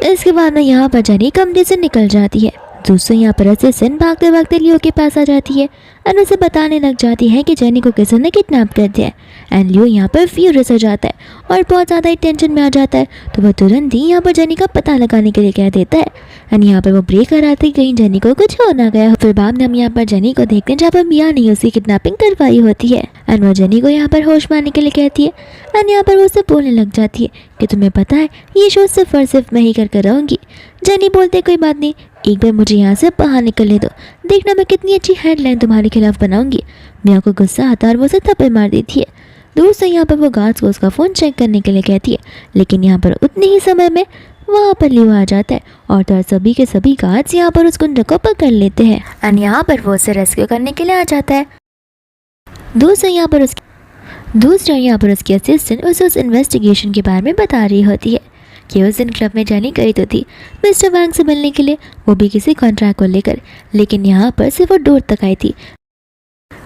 इसके बाद में यहाँ पर जनी कमरे से निकल जाती है। दूसरे यहाँ पर असिस्टेंट भागते भागते लियो के पास आ जाती है एंड उसे बताने लग जाती है कि जनी को किसी ने किडनैप कर दिया है। एंड लियो यहाँ पर फ्यूरियस हो जाता है और बहुत ज़्यादा ही टेंशन में आ जाता है, तो वह तुरंत ही यहाँ पर जनी का पता लगाने के लिए कह देता है। एंड यहाँ पर वो ब्रेक कराते कहीं जनी को कुछ हो ना गया। फिर बाद में हम यहाँ पर जनी को देखते हैं जहाँ पर मिया ने उसकी किडनैपिंग करवाई होती है एंड वो जनी को यहाँ पर होश में आने के लिए कहती है। एंड यहाँ पर वो उससे बोलने लग जाती है कि तुम्हें पता है ये शो सिर्फ और सिर्फ मैं ही कर रहूँगी। जनी बोलते कोई बात नहीं, एक बार मुझे यहाँ से बाहर निकलने दो, देखना मैं कितनी अच्छी हेडलाइन तुम्हारे खिलाफ बनाऊंगी। मिया को गुस्सा आता है और वो उसे थप्पड़ मार देती है। दूसरे यहाँ पर वो गार्ड्स को उसका फ़ोन चेक करने के लिए कहती है, लेकिन यहाँ पर उतने ही समय में वहाँ पर लियो आ जाता है और तो सभी के सभी गार्ड्स यहाँ पर उस गुंडे को पकड़ लेते हैं एंड यहाँ पर वो उसे रेस्क्यू करने के लिए आ जाता है। दूसरे यहाँ पर उसकी असिस्टेंट उसे उस इन्वेस्टिगेशन के बारे में बता रही होती है कि उस दिन क्लब में जानी गई तो थी मिस्टर वैंग से मिलने के लिए, वो भी किसी कॉन्ट्रैक्ट को लेकर, लेकिन यहाँ पर सिर्फ वो डोर तक आई थी,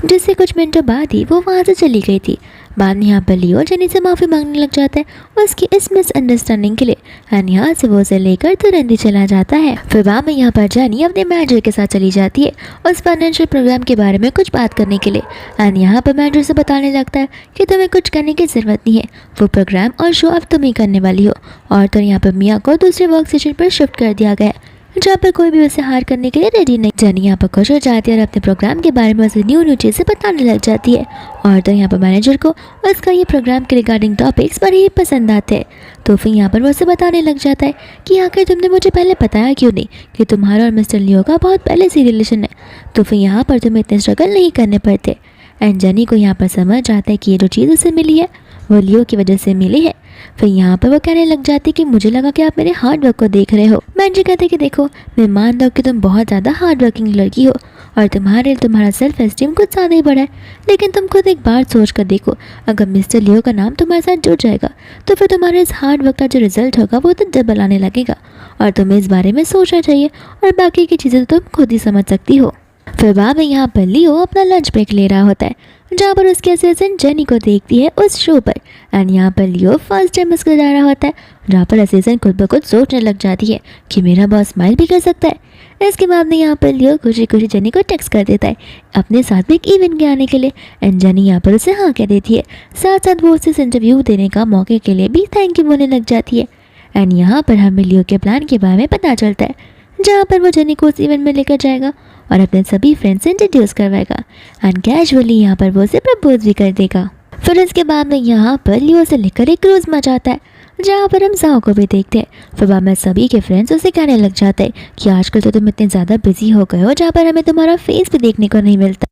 जिससे कुछ मिनटों बाद ही वो वहाँ से चली गई थी। बाद में यहाँ पर लियो जनी से माफ़ी मांगने लग जाता है उसकी इस मिसअंडरस्टैंडिंग के लिए एंड यहाँ से वो उसे लेकर तुरंत ही चला जाता है। फिर बाद में यहाँ पर जनी अपने मैनेजर के साथ चली जाती है उस फाइनेंशियल प्रोग्राम के बारे में कुछ बात करने के लिए एंड यहाँ पर मैनेजर से बताने लगता है कि तुम्हें कुछ करने की ज़रूरत नहीं है, वो प्रोग्राम और शो अब तुम ही करने वाली हो। और तो यहाँ पर मिया को दूसरे वर्क स्टेशन पर शिफ्ट कर दिया गया जहाँ पर कोई भी उसे हार करने के लिए रेडी नहीं। जनी यहाँ पर खुश हो जाती है और अपने प्रोग्राम के बारे में उसे न्यू चीज़ें बताने लग जाती है। और तो यहाँ पर मैनेजर को उसका ये प्रोग्राम के रिगार्डिंग टॉपिक्स बड़े ही पसंद आते हैं, तो फिर यहाँ पर वो उसे बताने लग जाता है कि आखिर तुमने मुझे पहले बताया क्यों नहीं कि तुम्हारा और मिस्टर लियो का बहुत पहले से रिलेशन है, तो फिर यहाँ पर तुम्हें इतने स्ट्रगल नहीं करने पड़ते। एंड जनी को यहाँ पर समझ आता है कि ये जो चीज़ उसे मिली है वो लियो की वजह से मिली है। फिर यहाँ पर वो कहने लग जाती कि मुझे लगा कि आप मेरे हार्ड वर्क को देख रहे हो। मैनेजर कहते कि देखो मैं मानता हूँ कि तुम बहुत ज़्यादा हार्ड वर्किंग लड़की हो और तुम्हारा सेल्फ एस्टीम कुछ ज़्यादा ही बड़ा है, लेकिन तुम खुद एक बार सोच कर देखो, अगर मिस्टर लियो का नाम तुम्हारे साथ जुड़ जाएगा तो फिर तुम्हारे इस हार्ड वर्क का जो रिजल्ट होगा वो तो डबल आने लगेगा और तुम्हें इस बारे में सोचना चाहिए और बाकी की चीज़ें तो तुम खुद ही समझ सकती हो। फिर बाद में यहाँ पर लियो अपना लंच ब्रेक ले रहा होता है जहाँ पर उसके असिस्टेंट जेनी को देखती है उस शो पर एंड यहाँ पर लियो फर्स्ट टाइम मुस्कुरा रहा होता है, जहाँ पर असिस्टेंट खुद ब खुद सोचने लग जाती है कि मेरा बॉस स्माइल भी कर सकता है। इसके बाद में यहाँ पर लियो खुशी खुशी जेनी को टेक्स्ट कर देता है अपने साथ में एक इवेंट के आने के लिए एंड जेनी यहाँ पर उसे हाँ कह देती है, साथ साथ वो उसे इंटरव्यू देने का मौके के लिए भी थैंक यू बोलने लग जाती है। एंड यहाँ पर हमें लियो के प्लान के बारे में पता चलता है, जहाँ पर वो जेनी को उस इवेंट में लेकर जाएगा और अपने सभी फ्रेंड्स से इंट्रोड्यूस करवाएगा एंड कैजुअली यहाँ पर वो उसे प्रपोज भी कर देगा। फिर इसके बाद में यहाँ पर लियो से लेकर एक क्रूज मचाता है जहाँ पर हम जाओ को भी देखते हैं। फिर बाद में सभी के फ्रेंड्स उसे कहने लग जाते हैं कि आजकल तो तुम इतने ज़्यादा बिजी हो गए हो जहाँ पर हमें तुम्हारा फेस भी देखने को नहीं मिलता।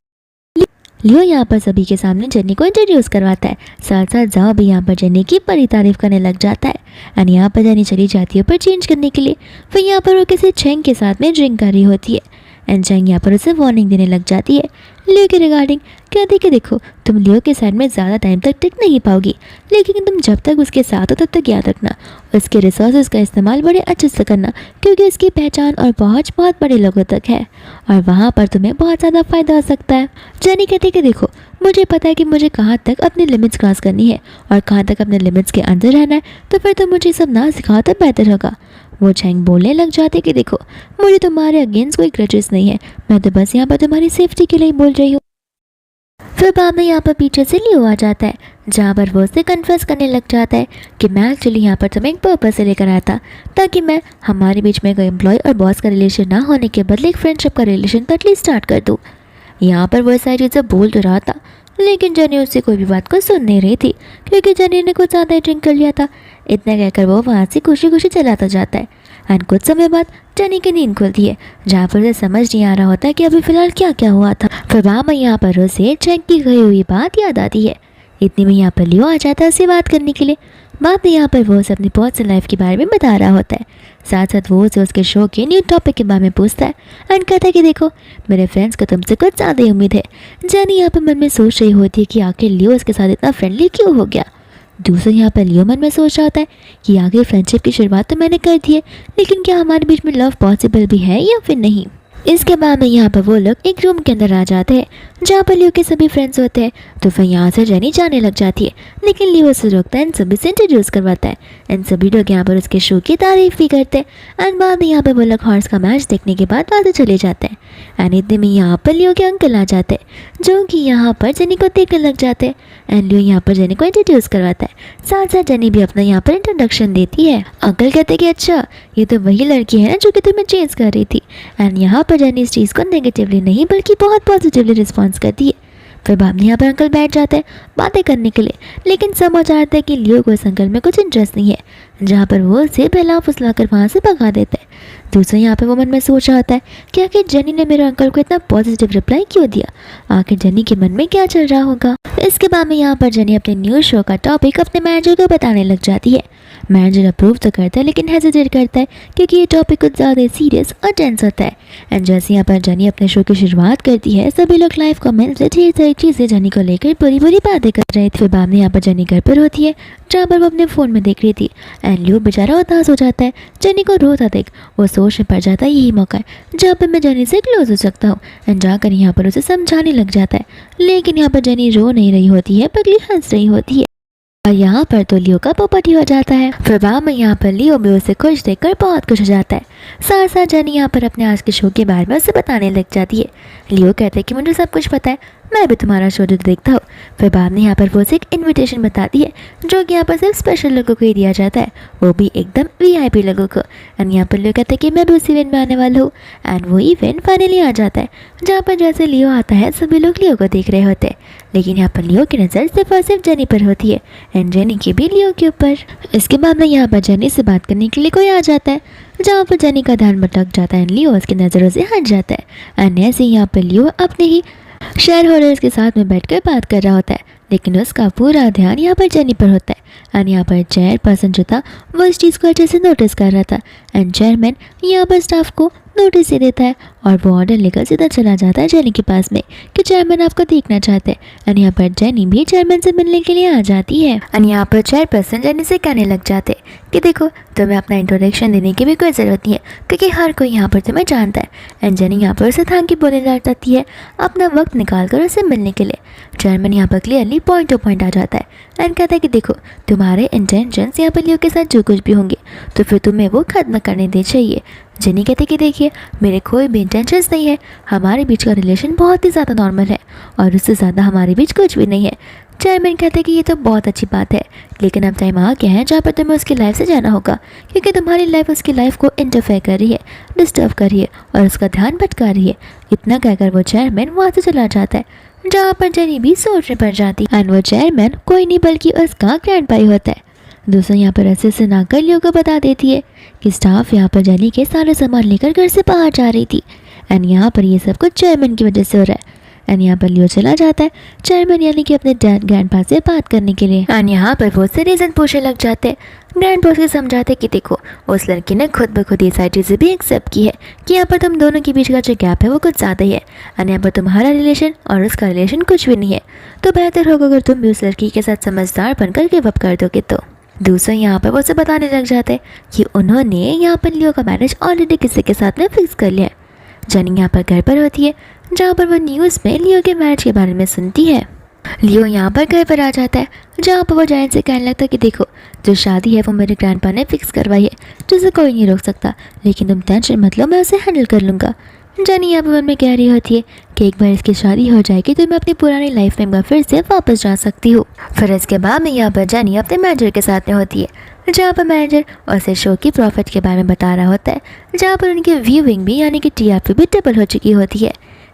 लियो यहाँ पर सभी के सामने जेनी को इंट्रोड्यूस करवाता है, साथ साथ जाओ भी यहाँ पर जेनी की बड़ी तारीफ करने लग जाता है एंड यहाँ पर जेनी चली जाती है ऊपर चेंज करने के लिए। फिर यहाँ पर वो किसी चेंग के साथ में ड्रिंक कर रही होती है एंड चेंग यहाँ पर उसे वार्निंग देने लग जाती है लियो के रिगार्डिंग, कहती कि देखो तुम लियो के साइड में ज़्यादा टाइम तक टिक नहीं पाओगी, लेकिन तुम जब तक उसके साथ हो तब तक याद रखना उसके रिसोर्सेज का इस्तेमाल बड़े अच्छे से करना, क्योंकि उसकी पहचान और पहुंच बहुत बड़े लोगों तक है और वहाँ पर तुम्हें बहुत ज़्यादा फ़ायदा हो सकता है। जेनी कहती कि देखो मुझे पता है कि मुझे कहाँ तक अपनी लिमिट्स क्रॉस करनी है और कहाँ तक अपने लिमिट्स के अंदर रहना है, तो फिर तो मुझे सब ना सिखाओ तो बेहतर होगा। वो चैंग बोलने लग जाते कि देखो, मुझे तुम्हारे अगेंस्ट कोई ग्रजेस नहीं है, मैं तो बस यहाँ पर तुम्हारी सेफ्टी के लिए बोल रही हूँ। फिर बाद में यहाँ पर पीछे से लियो आ जाता है, जहाँ पर वो उससे कन्फेस करने लग जाता है कि मैं एक्चुअली यहाँ पर तुम्हें एक पर्पस से लेकर आया था, ताकि मैं हमारे बीच में कोई एम्प्लॉय और बॉस का रिलेशन ना होने के बदले एक फ्रेंडशिप का रिलेशन तो एटलीस्ट स्टार्ट कर दूँ। यहाँ पर वो सारी चीज़ें बोल तो रहा था, लेकिन जनी उससे कोई भी बात को सुन नहीं रही थी, क्योंकि जनी ने कुछ ज़्यादा ही ड्रिंक कर लिया था। इतना कहकर वो वहाँ से खुशी खुशी चलाता जाता है। एंड कुछ समय बाद जनी की नींद खुलती है, जहाँ पर उसे समझ नहीं आ रहा होता कि अभी फ़िलहाल क्या क्या हुआ था। फिर वहाँ यहाँ पर उसे चैंग की गई हुई बात याद आती है। इतनी में यहाँ पर लियो आ जाता है उससे बात करने के लिए। बाद में यहाँ पर वो उसे अपनी पर्सनल लाइफ के बारे में बता रहा होता है। साथ साथ वो उसे उसके शो के न्यू टॉपिक के बारे में पूछता है एंड कहता है कि देखो, मेरे फ्रेंड्स को तुमसे कुछ ज़्यादा ही उम्मीद है। जानी यहाँ पर मन में सोच रही होती है कि आखिर लियो उसके साथ इतना फ्रेंडली क्यों हो गया। दूसरा यहाँ पर लियो मन में सोच रहा होता है कि आगे फ्रेंडशिप की शुरुआत तो मैंने कर दी है, लेकिन क्या हमारे बीच में लव पॉसिबल भी है या फिर नहीं। इसके बाद में यहाँ पर वो लोग एक रूम के अंदर आ जाते हैं, जहाँ पर लियो के सभी फ्रेंड्स होते हैं। तो फिर यहाँ से जेनी जाने लग जाती है, लेकिन लियो उसे रोकता है, इन सभी से इंट्रोड्यूस करवाता है। इन सभी लोग यहाँ पर उसके शो की तारीफ भी करते हैं। एंड बाद में यहाँ पर वो लोग हॉर्स का मैच देखने के बाद वहाँ से चले जाते हैं। एंड इतने में यहाँ पर लियो के अंकल आ जाते हैं, जो कि यहाँ पर जेनी को देखने लग जाते हैं। एंड लियो यहाँ पर जेनी को इंट्रोड्यूस करवाता है। साथ साथ जेनी भी अपना यहाँ पर इंट्रोडक्शन देती है। अंकल कहते हैं कि अच्छा, ये तो वही लड़की है ना जो कि तुम्हें चेंज कर रही थी। एंड यहाँ पर जेनी इस चीज़ को नेगेटिवली नहीं बल्कि बहुत पॉजिटिवली रिस्पॉन्स करती है। फिर बाद में यहाँ पर अंकल बैठ जाते हैं बातें करने के लिए, लेकिन समझ आता है कि लियो को इस अंकल में कुछ इंटरेस्ट नहीं है, जहाँ पर वो उसे बहला फुसलाकर वहाँ से भगा देता है। दूसरा यहाँ पे वो मन में सोच रहा होता है कि आखिर जेनी ने मेरे अंकल को इतना पॉजिटिव रिप्लाई क्यों दिया, आखिर जेनी के मन में क्या चल रहा होगा। इसके बाद में यहाँ पर जेनी अपने न्यूज़ शो का टॉपिक अपने मैनेजर को बताने लग जाती है। मैनेजर अप्रूव तो करता है, लेकिन हेजिटेट करता है, क्योंकि ये टॉपिक कुछ ज़्यादा सीरियस और टेंस होता है। एंड जैसे यहाँ पर जेनी अपने शो की शुरुआत करती है, सभी लोग लाइव कमेंट्स से ढेर सारी चीज़ें जेनी को लेकर बुरी बुरी बातें कर रहे थे। फिर बाद में यहाँ पर जेनी घर पर होती है, जहाँ पर वो अपने फ़ोन में देख रही थी। एंड लियो बेचारा उदास हो जाता है, जेनी को रोता देख वो सोच में पड़ जाता है यही मौका है जहाँ पर मैं जेनी से क्लोज हो सकता हूँ। एंड जाकर यहाँ पर उसे समझाने लग जाता है, लेकिन यहाँ पर जेनी रो नहीं रही होती है बल्कि हंस रही होती है। और यहाँ पर तो लियो का पोपट ही हो जाता है। फिर बाद में यहाँ पर लियो भी उसे खुश देखकर बहुत खुश हो जाता है। साथ साथ जेनी यहाँ पर अपने आज के शो के बारे में उसे बताने लग जाती है। लियो कहते हैं कि मुझे सब कुछ पता है, मैं भी तुम्हारा शो जो देखता हूँ। फिर बाद में यहाँ पर वो उसे एक इन्विटेशन बताती है, जो कि यहाँ पर सिर्फ स्पेशल लोगों को ही दिया जाता है, वो भी एकदम VIP लोगों को। एंड यहाँ पर लियो कहते हैं कि मैं भी उस इवेंट में आने वाला हूँ। एंड वो इवेंट फाइनली आ जाता है, जहाँ पर जैसे लियो आता है सभी लोग लियो को देख रहे होते हैं, लेकिन यहाँ पर लियो की नज़र सिर्फ और सिर्फ जेनी पर होती है एंड जेनी की भी लियो के ऊपर। इसके बाद में यहाँ पर जेनी से बात करने के लिए कोई आ जाता है, जहाँ पर जेनी का ध्यान भटक जाता है एंड लियो उसकी नज़रों से हट जाता है। एंड ऐसे यहाँ पर लियो अपने ही शेयर होल्डर्स के साथ में बैठकर बात कर रहा होता है, लेकिन उसका पूरा ध्यान यहाँ पर जेनी पर होता है। एंड यहाँ पर चेयरपर्सन जो था वो इस चीज़ को अच्छे से नोटिस कर रहा था। एंड चेयरमैन यहाँ पर स्टाफ को नोटिस दे देता है और वो ऑर्डर लेकर सीधा चला जाता है जेनी के पास में कि चेयरमैन आपको देखना चाहते हैं। एंड यहाँ पर जेनी भी चेयरमैन से मिलने के लिए आ जाती है। एंड यहाँ पर चेयरपर्सन जेनी से कहने लग जाते कि देखो, तुम्हें अपना इंट्रोडक्शन देने की भी कोई ज़रूरत नहीं है, क्योंकि हर कोई यहाँ पर तुम्हें जानता है। एंड जेनी यहाँ पर उसे थैंक यू बोलने लग जाती है, अपना वक्त निकाल कर उसे मिलने के लिए। चेयरमैन यहाँ पर क्लियरली पॉइंट टू पॉइंट आ जाता है एंड कहता है कि देखो, तुम्हारे इंटेंशंस यहाँ पर लियो के साथ जो कुछ भी होंगे तो फिर तुम्हें वो खत्म करने दे चाहिए। जेनी कहते कि देखिए, मेरे कोई भी इंटेंशंस नहीं है, हमारे बीच का रिलेशन बहुत ही ज़्यादा नॉर्मल है और उससे ज़्यादा हमारे बीच कुछ भी नहीं है। चेयरमैन कहते कि ये तो बहुत अच्छी बात है, लेकिन अब टाइम आ गया है जहाँ पर तुम्हें उसकी लाइफ से जाना होगा, क्योंकि तुम्हारी लाइफ उसकी लाइफ को इंटरफेयर कर रही है, डिस्टर्ब कर रही है और उसका ध्यान भटका रही है। इतना कहकर वो चेयरमैन वहाँ से चला जाता है, जहाँ पर जेनी भी सोचने पड़ जाती है। एंड वो चेयरमैन कोई नहीं बल्कि उसका ग्रैंड भाई होता है। दोस्तों यहाँ पर ऐसे से नाकर लियो को बता देती है कि स्टाफ यहाँ पर जेनी के सारे सामान लेकर घर से बाहर जा रही थी। एंड यहाँ पर ये सब कुछ चेयरमैन की वजह से हो रहा है। एंड यहाँ पर लियो चला जाता है चेयरमैन यानी कि अपने ग्रैंड पा से बात करने के लिए। एंड यहाँ पर वो से रीज़न पूछने लग जाते हैं। ग्रैंड बॉस को समझाते कि देखो, उस लड़की ने खुद ब खुद ये सारी चीज़ें भी एक्सेप्ट की है कि यहाँ पर तुम दोनों के बीच का जो गैप है वो कुछ ज़्यादा ही है। एंड यहाँ पर तुम्हारा रिलेशन और उसका रिलेशन कुछ भी नहीं है, तो बेहतर होगा अगर तुम भी उस लड़की के साथ समझदार बनकर गिव अप कर दोगे। तो दूसरा यहाँ पर वो उसे बताने लग जाते हैं कि उन्होंने यहाँ पर लियो का मैरिज ऑलरेडी किसी के साथ में फिक्स कर लिया है। जेनी यहाँ पर घर पर होती है, जहाँ पर वो न्यूज़ में लियो के मैरिज के बारे में सुनती है। लियो यहाँ पर घर पर आ जाता है, जहाँ पर वो जैन से कहने लगता है कि देखो, जो शादी है वो मेरे ग्रैंडपा ने फिक्स करवाई है, जिसे कोई नहीं रोक सकता, लेकिन तुम टेंशन मत लो, मैं उसे हैंडल कर लूँगा। जैनी यहाँ पर मन में कह रही होती है कि एक बार इसकी शादी हो जाएगी तो मैं अपनी पुरानी लाइफ में फिर से वापस जा सकती हूँ। फिर इसके बाद में यहाँ पर जैनी अपने मैनेजर के साथ में होती है, जहाँ पर मैनेजर उसे शो की प्रॉफिट के बारे में बता रहा होता है, जहाँ पर उनकी व्यूइंग भी यानी कि टीआरपी भी डबल हो चुकी होती है।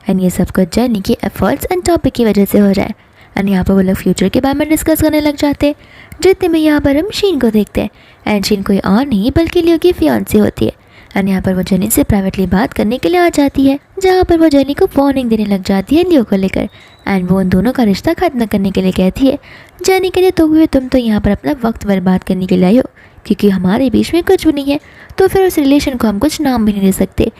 एंड ये सब कुछ जैनी की एफर्ट्स एंड टॉपिक की वजह से हो रहा है। एंड यहाँ पर वो लोग फ्यूचर के बारे में डिस्कस करने लग जाते हैं, जितने में यहाँ पर हम शीन को देखते हैं। एंड शीन कोई और नहीं बल्कि लियो की फियांसी होती है। एंड यहाँ पर वो जेनी से प्राइवेटली बात करने के लिए आ जाती है, जहाँ पर वो जेनी को वार्निंग देने लग जाती है लियो को लेकर। एंड वो उन दोनों का रिश्ता खत्म करने के लिए कहती है। जेनी के लिए तो हुए तुम तो यहाँ पर अपना वक्त बर्बाद करने के लिए आई हो, क्योंकि हमारे बीच में कुछ भी नहीं है, तो फिर उस रिलेशन को हम कुछ नाम भी नहीं दे सकते।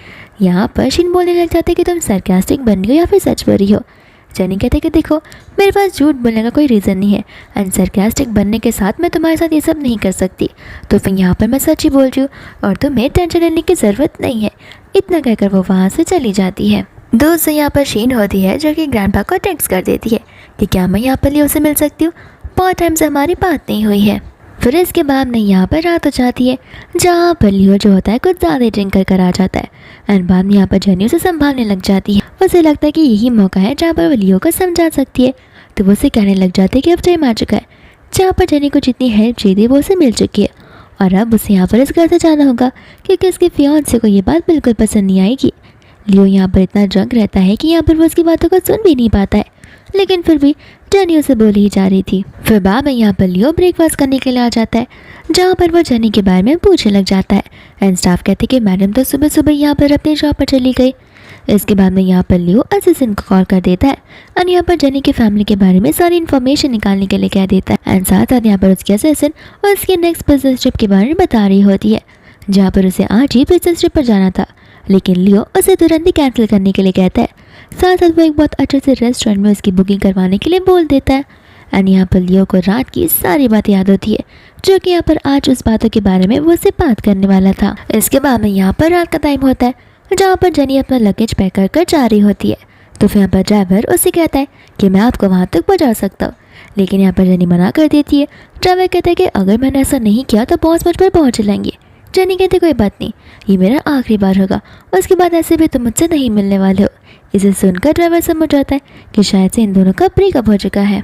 यहाँ पर शीन बोलने लग जाते कि तुम सरकास्टिक बन रही हो या फिर सच बोल रही हो। जेनी कहते कि देखो, मेरे पास झूठ बोलने का कोई रीज़न नहीं है, एंड सरकास्टिक बनने के साथ मैं तुम्हारे साथ ये सब नहीं कर सकती, तो फिर यहाँ पर मैं सच ही बोल रही हूँ और तुम्हें टेंशन लेने की ज़रूरत नहीं है। इतना कहकर वो वहाँ से चली जाती है। दोस्तों यहाँ पर शीन होती है जो कि ग्रैंडपा को टेक्स्ट कर देती है कि क्या मैं यहाँ पर लियो से मिल सकती हूँ, बहुत टाइम से हमारी बात नहीं हुई है। फिर इसके बाद में यहाँ पर रात हो जाती है, जहाँ पर लियो जो होता है कुछ ज़्यादा ड्रिंक कर कर आ जाता है। एंड बाद में यहाँ पर जेनी उसे संभालने लग जाती है। उसे लगता है कि यही मौका है जहाँ पर वो लियो को समझा सकती है, तो वो उसे कहने लग जाती है कि अब टाइम आ चुका है, जहाँ पर जेनी को जितनी हेल्प चाहिए वो उसे मिल चुकी है और अब उसे यहाँ पर इस घर से जाना होगा, क्योंकि उसके फियांसे को ये बात बिल्कुल पसंद नहीं आएगी। लियो यहाँ पर इतना ड्रंक रहता है कि यहाँ पर वो उसकी बातों को सुन भी नहीं पाता है, लेकिन फिर भी जेनी उसे बोली ही जा रही थी। फिर बाद में यहाँ पर लियो ब्रेकफास्ट करने के लिए आ जाता है, जहाँ पर वो जेनी के बारे में पूछने लग जाता है। एंड स्टाफ कहते कि मैडम तो सुबह सुबह यहाँ पर अपने जॉब पर चली गई। इसके बाद में यहाँ पर लियो असिस्टेंट को कॉल कर देता है और यहाँ पर जेनी की फैमिली के बारे में सारी इन्फॉर्मेशन निकालने के लिए कह देता है। एंड साथ साथ यहाँ पर उसके असिस्टेंट और उसके नेक्स्ट बिजनेस ट्रिप के बारे में बता रही होती है, जहाँ पर उसे आज ही बिजनेस ट्रिप पर जाना था, लेकिन लियो उसे तुरंत ही कैंसिल करने के लिए कहता है। साथ साथ वो एक बहुत अच्छे से रेस्टोरेंट में उसकी बुकिंग करवाने के लिए बोल देता है। एंड यहाँ पर लियो को रात की सारी बातें याद होती है, जो कि यहाँ पर आज उस बातों के बारे में वो उससे बात करने वाला था। इसके बाद में यहाँ पर रात का टाइम होता है, जहाँ पर जेनी अपना लगेज पैक कर कर जा रही होती है। तो फिर यहाँ पर ड्राइवर उसे कहता है कि मैं आपको वहाँ तक पहुँचा सकता हूँ, लेकिन यहाँ पर जेनी मना कर देती है। ड्राइवर कहता है कि अगर मैंने ऐसा नहीं किया तो बॉस मुझ पर पहुँच लाएंगे। जेनी कहते कोई बात नहीं, ये मेरा आखिरी बार होगा, उसके बाद ऐसे भी तुम मुझसे नहीं मिलने वाले हो। इसे सुनकर ड्राइवर समझ जाता है कि शायद से इन दोनों का ब्रेकअप हो चुका है।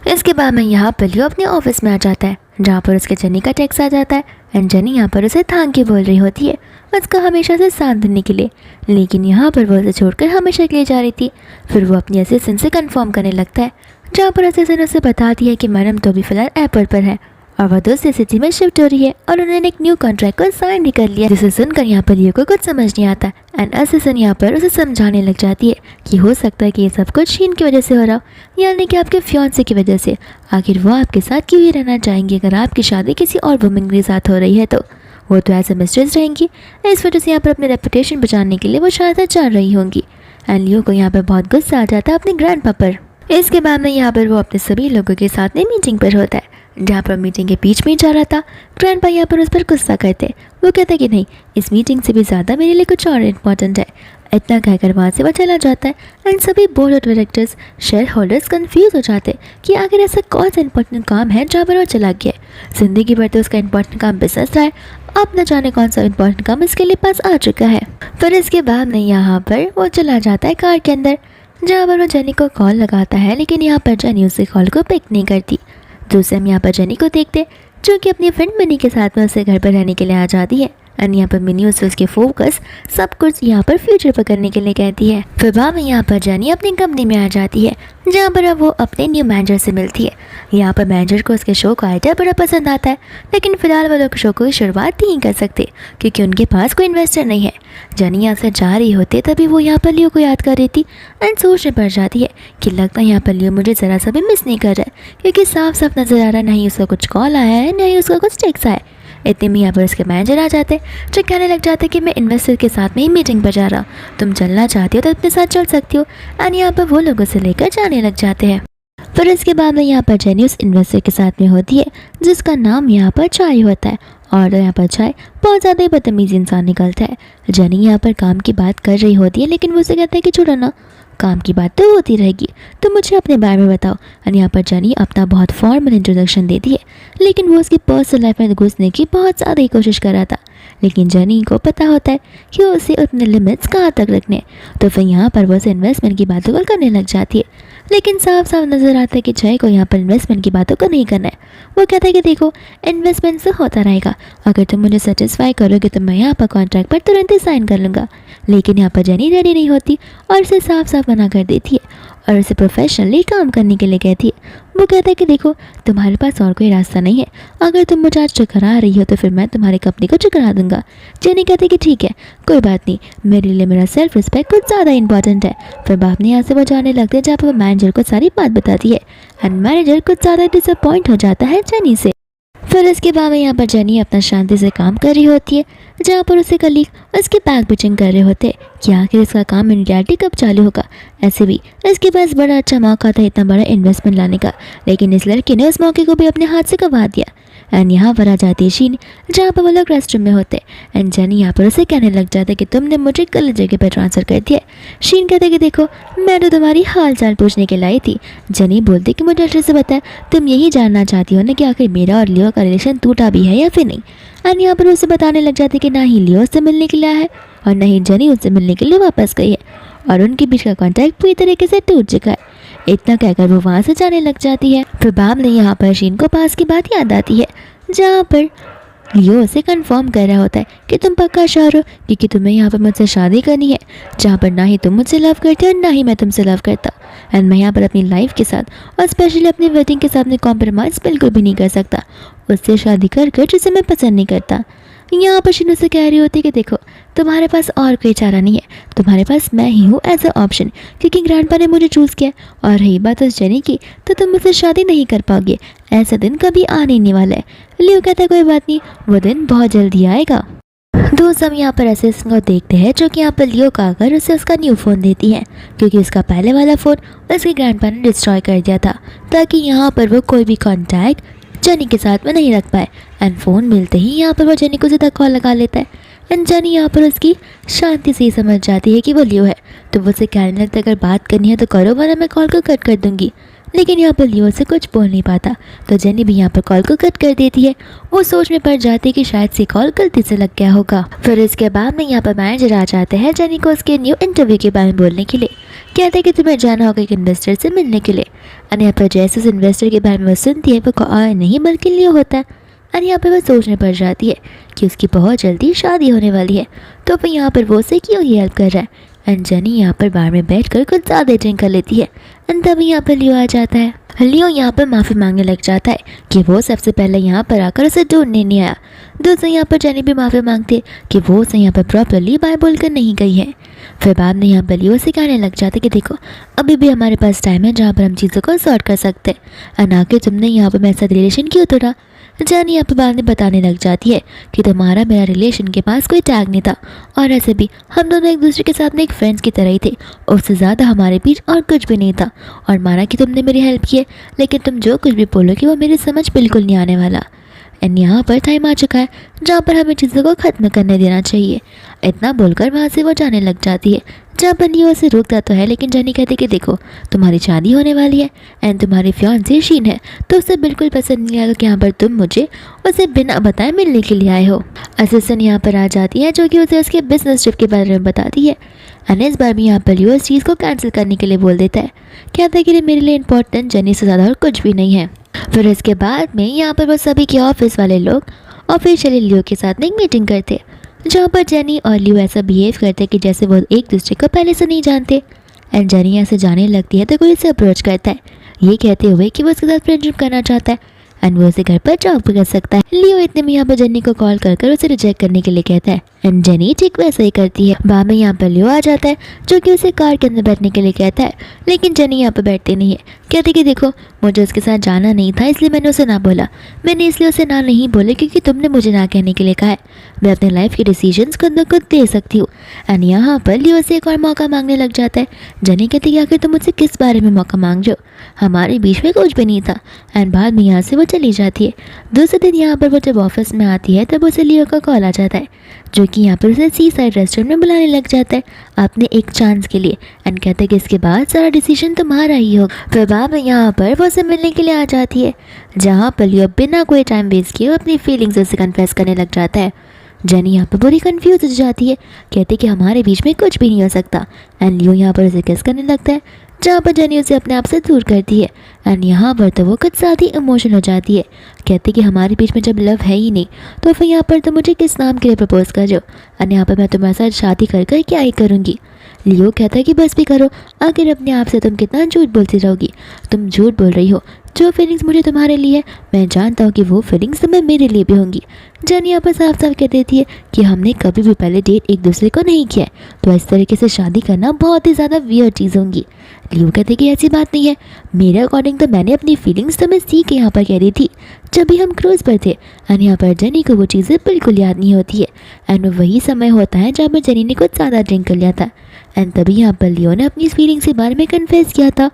इसके बाद में यहाँ पर लियो अपने ऑफिस में आ जाता है, जहाँ पर उसके जेनी का टेक्स्ट आ जाता है। एंड जेनी यहाँ पर उसे थैंक यू बोल रही होती है उसका हमेशा से साथ देने के लिए, लेकिन यहाँ पर वो उसे छोड़कर हमेशा के लिए जा रही थी। फिर वो अपनी असिस्टेंट से कंफर्म करने लगता है, जहाँ पर असिस्टेंट उसे बताती है कि मैडम तो अभी फिलहाल एयरपोर्ट पर है और वह दूसरी सिटी में शिफ्ट हो रही है और उन्होंने एक न्यू कॉन्ट्रैक्ट को साइन भी कर लिया, जिसे सुनकर यहाँ पर लियो को कुछ समझ नहीं आता। एंड असिस्टेंट यहाँ पर उसे समझाने लग जाती है कि हो सकता है कि ये सब कुछ शीन की वजह से हो रहा हो, यानी कि आपके फियांसे की वजह से। आखिर वो आपके साथ क्यों ही रहना चाहेंगे अगर आपकी शादी किसी और वुमेन के साथ हो रही है, तो वो तो ऐसे मिस्ट्रेस रहेंगी। इस वजह से यहाँ पर अपने रेपुटेशन बचाने के लिए वो शायद चाह रही होंगी। एंड लियो को यहाँ पर बहुत गुस्सा आ जाता है अपने ग्रैंडपा पर। इसके बाद में यहाँ पर वो अपने सभी लोगों के साथ में मीटिंग पर होता है, जहाँ पर मीटिंग के बीच में जा रहा था। ग्रैंडपा यहाँ पर उस पर गुस्सा करते, वो कहते कि नहीं, इस मीटिंग से भी ज़्यादा मेरे लिए कुछ और इम्पोर्टेंट है। इतना कहकर वहाँ से वो चला जाता है। एंड सभी board of directors, share holders confuse हो जाते कि आखिर ऐसा कौन सा इंपॉर्टेंट काम है जहाँ पर वो चला गया है। जिंदगी भर तो उसका इंपॉर्टेंट काम बिजनेस रहा है, अब न जाने कौन सा इंपॉर्टेंट काम इसके लिए पास आ चुका है। फिर इसके बाद में यहाँ पर वो चला जाता है कार के अंदर, जहाँ पर वो जेनी को कॉल लगाता है, लेकिन यहाँ पर जेनी उसके कॉल को पिक नहीं करती। दूसरे हम यहाँ पर जेनी को देखते, जो कि अपनी फ्रेंड मिनी के साथ में उसे घर पर रहने के लिए आ जाती है। एंड यहाँ पर मिनी उसे उसके फोकस सब कुछ यहाँ पर फ्यूचर पर करने के लिए कहती है। फिर बाद में यहाँ पर जेनी अपनी कंपनी में आ जाती है, जहाँ पर अब वो अपने न्यू मैनेजर से मिलती है। यहाँ पर मैनेजर को उसके शो का आइडिया बड़ा पसंद आता है, लेकिन फिलहाल वो लोग शो को शुरुआत नहीं कर सकते क्योंकि उनके पास कोई इन्वेस्टर नहीं है। जेनी यहाँ से जा रही होती तभी वो यहाँ पर लियो को याद कर रही थी एंड सोचने पड़ जाती है कि लगता है यहाँ पर लियो मुझे ज़रा सा भी मिस नहीं कर रहा है, क्योंकि साफ साफ नज़र आ रहा है ना ही उसका कुछ कॉल आया है ना ही उसका कुछ टेक्स्ट आया है। इतने में यहाँ पर उसके मैनेजर आ जाते, जो कहने लग जाते कि मैं इन्वेस्टर के साथ में ही मीटिंग पर जा रहा हूँ, तुम चलना चाहती हो तो अपने साथ चल सकती हो। एंड यहाँ पर वो लोगों से लेकर जाने लग जाते हैं। फिर इसके बाद में यहाँ पर जेनी उस इन्वेस्टर के साथ में होती है, जिसका नाम यहाँ पर चाय होता है। और यहाँ पर चाय बहुत ज़्यादा ही बदतमीज़ इंसान निकलता है। जेनी यहाँ पर काम की बात कर रही होती है, लेकिन वो उसे कहता है कि छोड़ो ना, काम की बात तो होती रहेगी, तो मुझे अपने बारे में बताओ। और यहाँ पर जनी अपना बहुत फॉर्मल इंट्रोडक्शन देती है, लेकिन वो उसकी पर्सनल लाइफ में घुसने की बहुत ज़्यादा ही कोशिश कर रहा था। लेकिन जनी को पता होता है कि उसे अपने लिमिट्स कहाँ तक रखने हैं। तो फिर यहाँ पर वो उसे इन्वेस्टमेंट की बातों को करने लग जाती है, लेकिन साफ साफ नज़र आता है कि जय को यहाँ पर इन्वेस्टमेंट की बातों को नहीं करना है। वो कहता है कि देखो, इन्वेस्टमेंट से होता रहेगा, अगर तुम मुझे सेटिस्फाई करोगे तो मैं यहाँ पर कॉन्ट्रैक्ट पर तुरंत ही साइन कर लूँगा। लेकिन यहाँ पर जनी रेडी नहीं होती और उसे साफ साफ मना कर देती है और उसे प्रोफेशनली काम करने के लिए कहती है। वो कहता है कि देखो, तुम्हारे पास और कोई रास्ता नहीं है, अगर तुम मुझे आज चकरा रही हो तो फिर मैं तुम्हारी कंपनी को चकरा दूंगा। जेनी कहती है कि ठीक है, कोई बात नहीं, मेरे लिए मेरा सेल्फ रिस्पेक्ट कुछ ज़्यादा इंपॉर्टेंट है। फिर बाप ने यहाँ से वो जाने लगते हैं, जहाँ पर वो मैनेजर को सारी बात बताती है एंड मैनेजर कुछ ज़्यादा डिसअपॉइंट हो जाता है जेनी से। फिर इसके बाद में यहाँ पर जेनी अपना शांति से काम कर रही होती है, जहाँ पर उसे कलीग उसकी बैग पिचिंग कर रहे होते हैं कि आखिर इसका काम इन रियलिटी कब चालू होगा। ऐसे भी इसके पास बड़ा अच्छा मौका था इतना बड़ा इन्वेस्टमेंट लाने का, लेकिन इस लड़के ने उस मौके को भी अपने हाथ से गंवा दिया। एंड यहाँ पर आ जाती है शीन, जहाँ पर वो लोग रेस्टरूम में होते हैं एंड जेनी यहाँ पर उसे कहने लग जाता है कि तुमने मुझे गलत जगह पर ट्रांसफ़र कर दिया। शीन कहते कि देखो, मैं तो तुम्हारी हाल चाल पूछने के लाई थी। जेनी बोलती कि मुझे अच्छे से बताया, तुम यही जानना चाहती हो ना कि आखिर मेरा और लियो का रिलेशन टूटा भी है या फिर नहीं। एंड यहाँ पर उसे बताने लग जाती कि ना ही लियो उससे मिलने के लिए आया है और ना ही जेनी उससे मिलने के लिए वापस गई है और उनके बीच का कॉन्टैक्ट पूरी तरीके से टूट चुका है। इतना कहकर वो वहाँ से जाने लग जाती है। फिर बाब ने यहाँ पर शीन को पास की बात याद आती है, जहाँ पर लियो उसे कंफर्म कर रहा होता है कि तुम पक्का श्योर हो, क्योंकि तुम्हें यहाँ पर मुझसे शादी करनी है, जहाँ पर ना ही तुम मुझसे लव करते हो और ना ही मैं तुमसे लव करता। एंड मैं यहाँ पर अपनी लाइफ के साथ और स्पेशली अपनी वेडिंग के साथ में कॉम्प्रोमाइज़ बिल्कुल भी नहीं कर सकता उससे शादी कर जिसे मैं पसंद नहीं करता। यहाँ पर शीन से कह रही होती है कि देखो, तुम्हारे पास और कोई चारा नहीं है, तुम्हारे पास मैं ही हूँ एज अ ऑप्शन, क्योंकि ग्रैंडपा ने मुझे चूज़ किया। और रही बात उस जेनी की, तो तुम मुझसे शादी नहीं कर पाओगे, ऐसा दिन कभी आने नहीं वाला है। लियो कहता है कोई बात नहीं, वो दिन बहुत जल्दी आएगा। दोस्त हम यहाँ पर ऐसे को देखते हैं, जो कि यहाँ पर लियो का आकर उसे उसका न्यू फ़ोन देती है, क्योंकि उसका पहले वाला फ़ोन उसके ग्रैंडपा ने डिस्ट्रॉय कर दिया था, ताकि यहाँ पर वो कोई भी कॉन्टैक्ट जेनी के साथ में नहीं रख पाए। एंड फ़ोन मिलते ही यहाँ पर वो जेनी को सीधा कॉल लगा लेता है एंड जेनी यहाँ पर उसकी शांति से ही समझ जाती है कि वो लियो है, तो वो उसे कहने लगता है अगर बात करनी है तो करो, वरना मैं कॉल को कट कर दूंगी। लेकिन यहाँ पर लियो से कुछ बोल नहीं पाता, तो जेनी भी यहाँ पर कॉल को कट कर देती है। वो सोच में पड़ जाती है कि शायद से कॉल गलती से लग गया होगा। फिर इसके बाद में यहाँ पर मैनेजर आ जाते हैं जेनी को उसके न्यू इंटरव्यू के बारे में बोलने के लिए। कहते हैं कि तुम्हें जाना होगा एक इन्वेस्टर से मिलने के लिए। और यहाँ पर जैसे उस इन्वेस्टर के बारे में वो सुनती है, वो और नहीं बल्कि लियो होता है। और यहाँ पर वह सोचने पड़ जाती है कि उसकी बहुत जल्दी शादी होने वाली है, तो फिर यहाँ पर वो उसे क्यों ही हेल्प कर रहा है। एंड जेनी यहाँ पर बार में बैठकर कुछ ज़्यादा ड्रिंक कर लेती है एंड तभी यहाँ पर लियो आ जाता है। लियो यहाँ पर माफ़ी मांगने लग जाता है कि वो सबसे पहले यहाँ पर आकर उसे ढूंढने नहीं आया। दूसरे यहाँ पर जेनी भी माफ़ी मांगती है कि वो उसे यहाँ पर प्रॉपरली बाय बोलकर नहीं गई है। फिर बाद में यहाँ पर लियो से कहने लग जाते कि देखो, अभी भी हमारे पास टाइम है जहाँ पर हम चीज़ों को सॉर्ट कर सकते हैं। और आके तुमने यहाँ पर मेरे साथ रिलेशन क्यों तोड़ा। जेनी यहाँ पर बाद में बताने लग जाती है कि तुम्हारा मेरा रिलेशन के पास कोई टैग नहीं था, और ऐसे भी हम दोनों एक दूसरे के साथ में एक फ्रेंड्स की तरह ही थे, उससे ज़्यादा हमारे बीच और कुछ भी नहीं था। और माना कि तुमने मेरी हेल्प की है, लेकिन तुम जो कुछ भी बोलोगे वो मेरी समझ बिल्कुल नहीं आने वाला। एंड यहाँ पर टाइम आ चुका है जहाँ पर हमें चीज़ों को ख़त्म करने देना चाहिए। इतना बोलकर वहाँ से वो जाने लग जाती है। जहाँ पर लियो उसे रोकता तो है, लेकिन जेनी कहती कि देखो, तुम्हारी शादी होने वाली है एंड तुम्हारी फियांसी शीन है, तो उसे बिल्कुल पसंद नहीं आएगा कि यहाँ पर तुम मुझे उसे बिना बताए मिलने के लिए आए हो। असिस्टेंट यहाँ पर आ जाती है, जो कि उसे उसके बिजनेस ट्रिप के बारे में बताती है। एंड इस बार भी यहाँ पर लियो इस चीज़ को कैंसिल करने के लिए बोल देता है। कहता है कि मेरे लिए इंपॉर्टेंट जेनी से ज़्यादा और कुछ भी नहीं है। फिर इसके बाद में यहाँ पर वो सभी के ऑफिस वाले लोग ऑफिशियली लियो के साथ में एक मीटिंग करते, जहाँ पर जेनी और लियो ऐसा बिहेव करते कि जैसे वो एक दूसरे को पहले से नहीं जानते। एंड जेनी ऐसे जाने लगती है तो कोई उसे अप्रोच करता है, ये कहते हुए कि वो उसके साथ फ्रेंडशिप करना चाहता है एंड वो उसे घर पर जॉब कर सकता है। लियो इतने में यहाँ पर जेनी को कॉल कर उसे रिजेक्ट करने के लिए कहता है एंड जेनी ठीक वैसा ही करती है। बाद में यहाँ पर लियो आ जाता है, जो कि उसे कार के अंदर बैठने के लिए कहता है, लेकिन जेनी यहाँ पर बैठती नहीं है। कहती कि देखो, मुझे उसके साथ जाना नहीं था, इसलिए मैंने उसे ना बोला। मैंने इसलिए उसे ना नहीं बोले क्योंकि तुमने मुझे ना कहने के लिए कहा है। मैं अपने लाइफ के डिसीजंस खुद ब खुद ले सकती हूँ। एंड यहाँ पर लियो से एक और मौका मांगने लग जाता है। जेनी कहती कि आखिर तुम मुझसे किस बारे में मौका मांग रहे हो, हमारे बीच में कुछ भी नहीं था। एंड बाद में यहाँ से वो चली जाती है। दूसरे दिन यहाँ पर वो जब ऑफिस में आती है तब उसे लियो का कॉल आ जाता है, जो कि यहाँ पर उसे सी साइड रेस्टोरेंट में बुलाने लग जाता है अपने एक चांस के लिए एंड कहते हैं कि इसके बाद सारा डिसीजन तुम्हारा ही होगा। फिर बाद में यहाँ पर वो उसे मिलने के लिए आ जाती है, जहाँ पर लियो बिना कोई टाइम वेस्ट किए अपनी फीलिंग्स उसे कन्फेस करने लग जाता है। जेनी यहाँ पर बुरी कंफ्यूज हो जाती है, कहती कि हमारे बीच में कुछ भी नहीं हो सकता एंड लियो यहाँ पर उसे किस करने लगता है, जहाँ पर जेनी उसे अपने आप से दूर करती है एंड यहाँ पर तो वो कुछ ज़्यादा ही इमोशनल हो जाती है, कहती कि हमारे बीच में जब लव है ही नहीं तो फिर यहाँ पर तुम मुझे किस नाम के लिए प्रपोज कर रहे हो एंड यहाँ पर मैं तुम्हारे साथ शादी कर कर क्या ही करूँगी। लियो कहता है कि बस भी करो, आखिर अपने आप से तुम कितना झूठ बोलती रहोगी, तुम झूठ बोल रही हो, जो फीलिंग्स मुझे तुम्हारे लिए है मैं जानता हूँ कि वो फीलिंग्स तुम्हें मेरे लिए भी होंगी। जेनी यहाँ पर साफ साफ कह देती है कि हमने कभी भी पहले डेट एक दूसरे को नहीं किया है, तो इस तरीके से शादी करना बहुत ही ज़्यादा वियर्ड चीज़ होंगी। लियो कहते कि ऐसी बात नहीं है, मेरे अकॉर्डिंग तो मैंने अपनी फीलिंग्स तुम्हें सी के यहाँ पर कह रही थी जब भी हम क्रूज़ पर थे एंड यहाँ पर जेनी को वो चीज़ें बिल्कुल याद नहीं होती है एंड वही समय होता है जहाँ पर जेनी ने कुछ ज़्यादा ड्रिंक कर लिया था एंड तभी यहाँ पर लियो ने अपनी फीलिंग्स के बारे में कन्फेस किया था।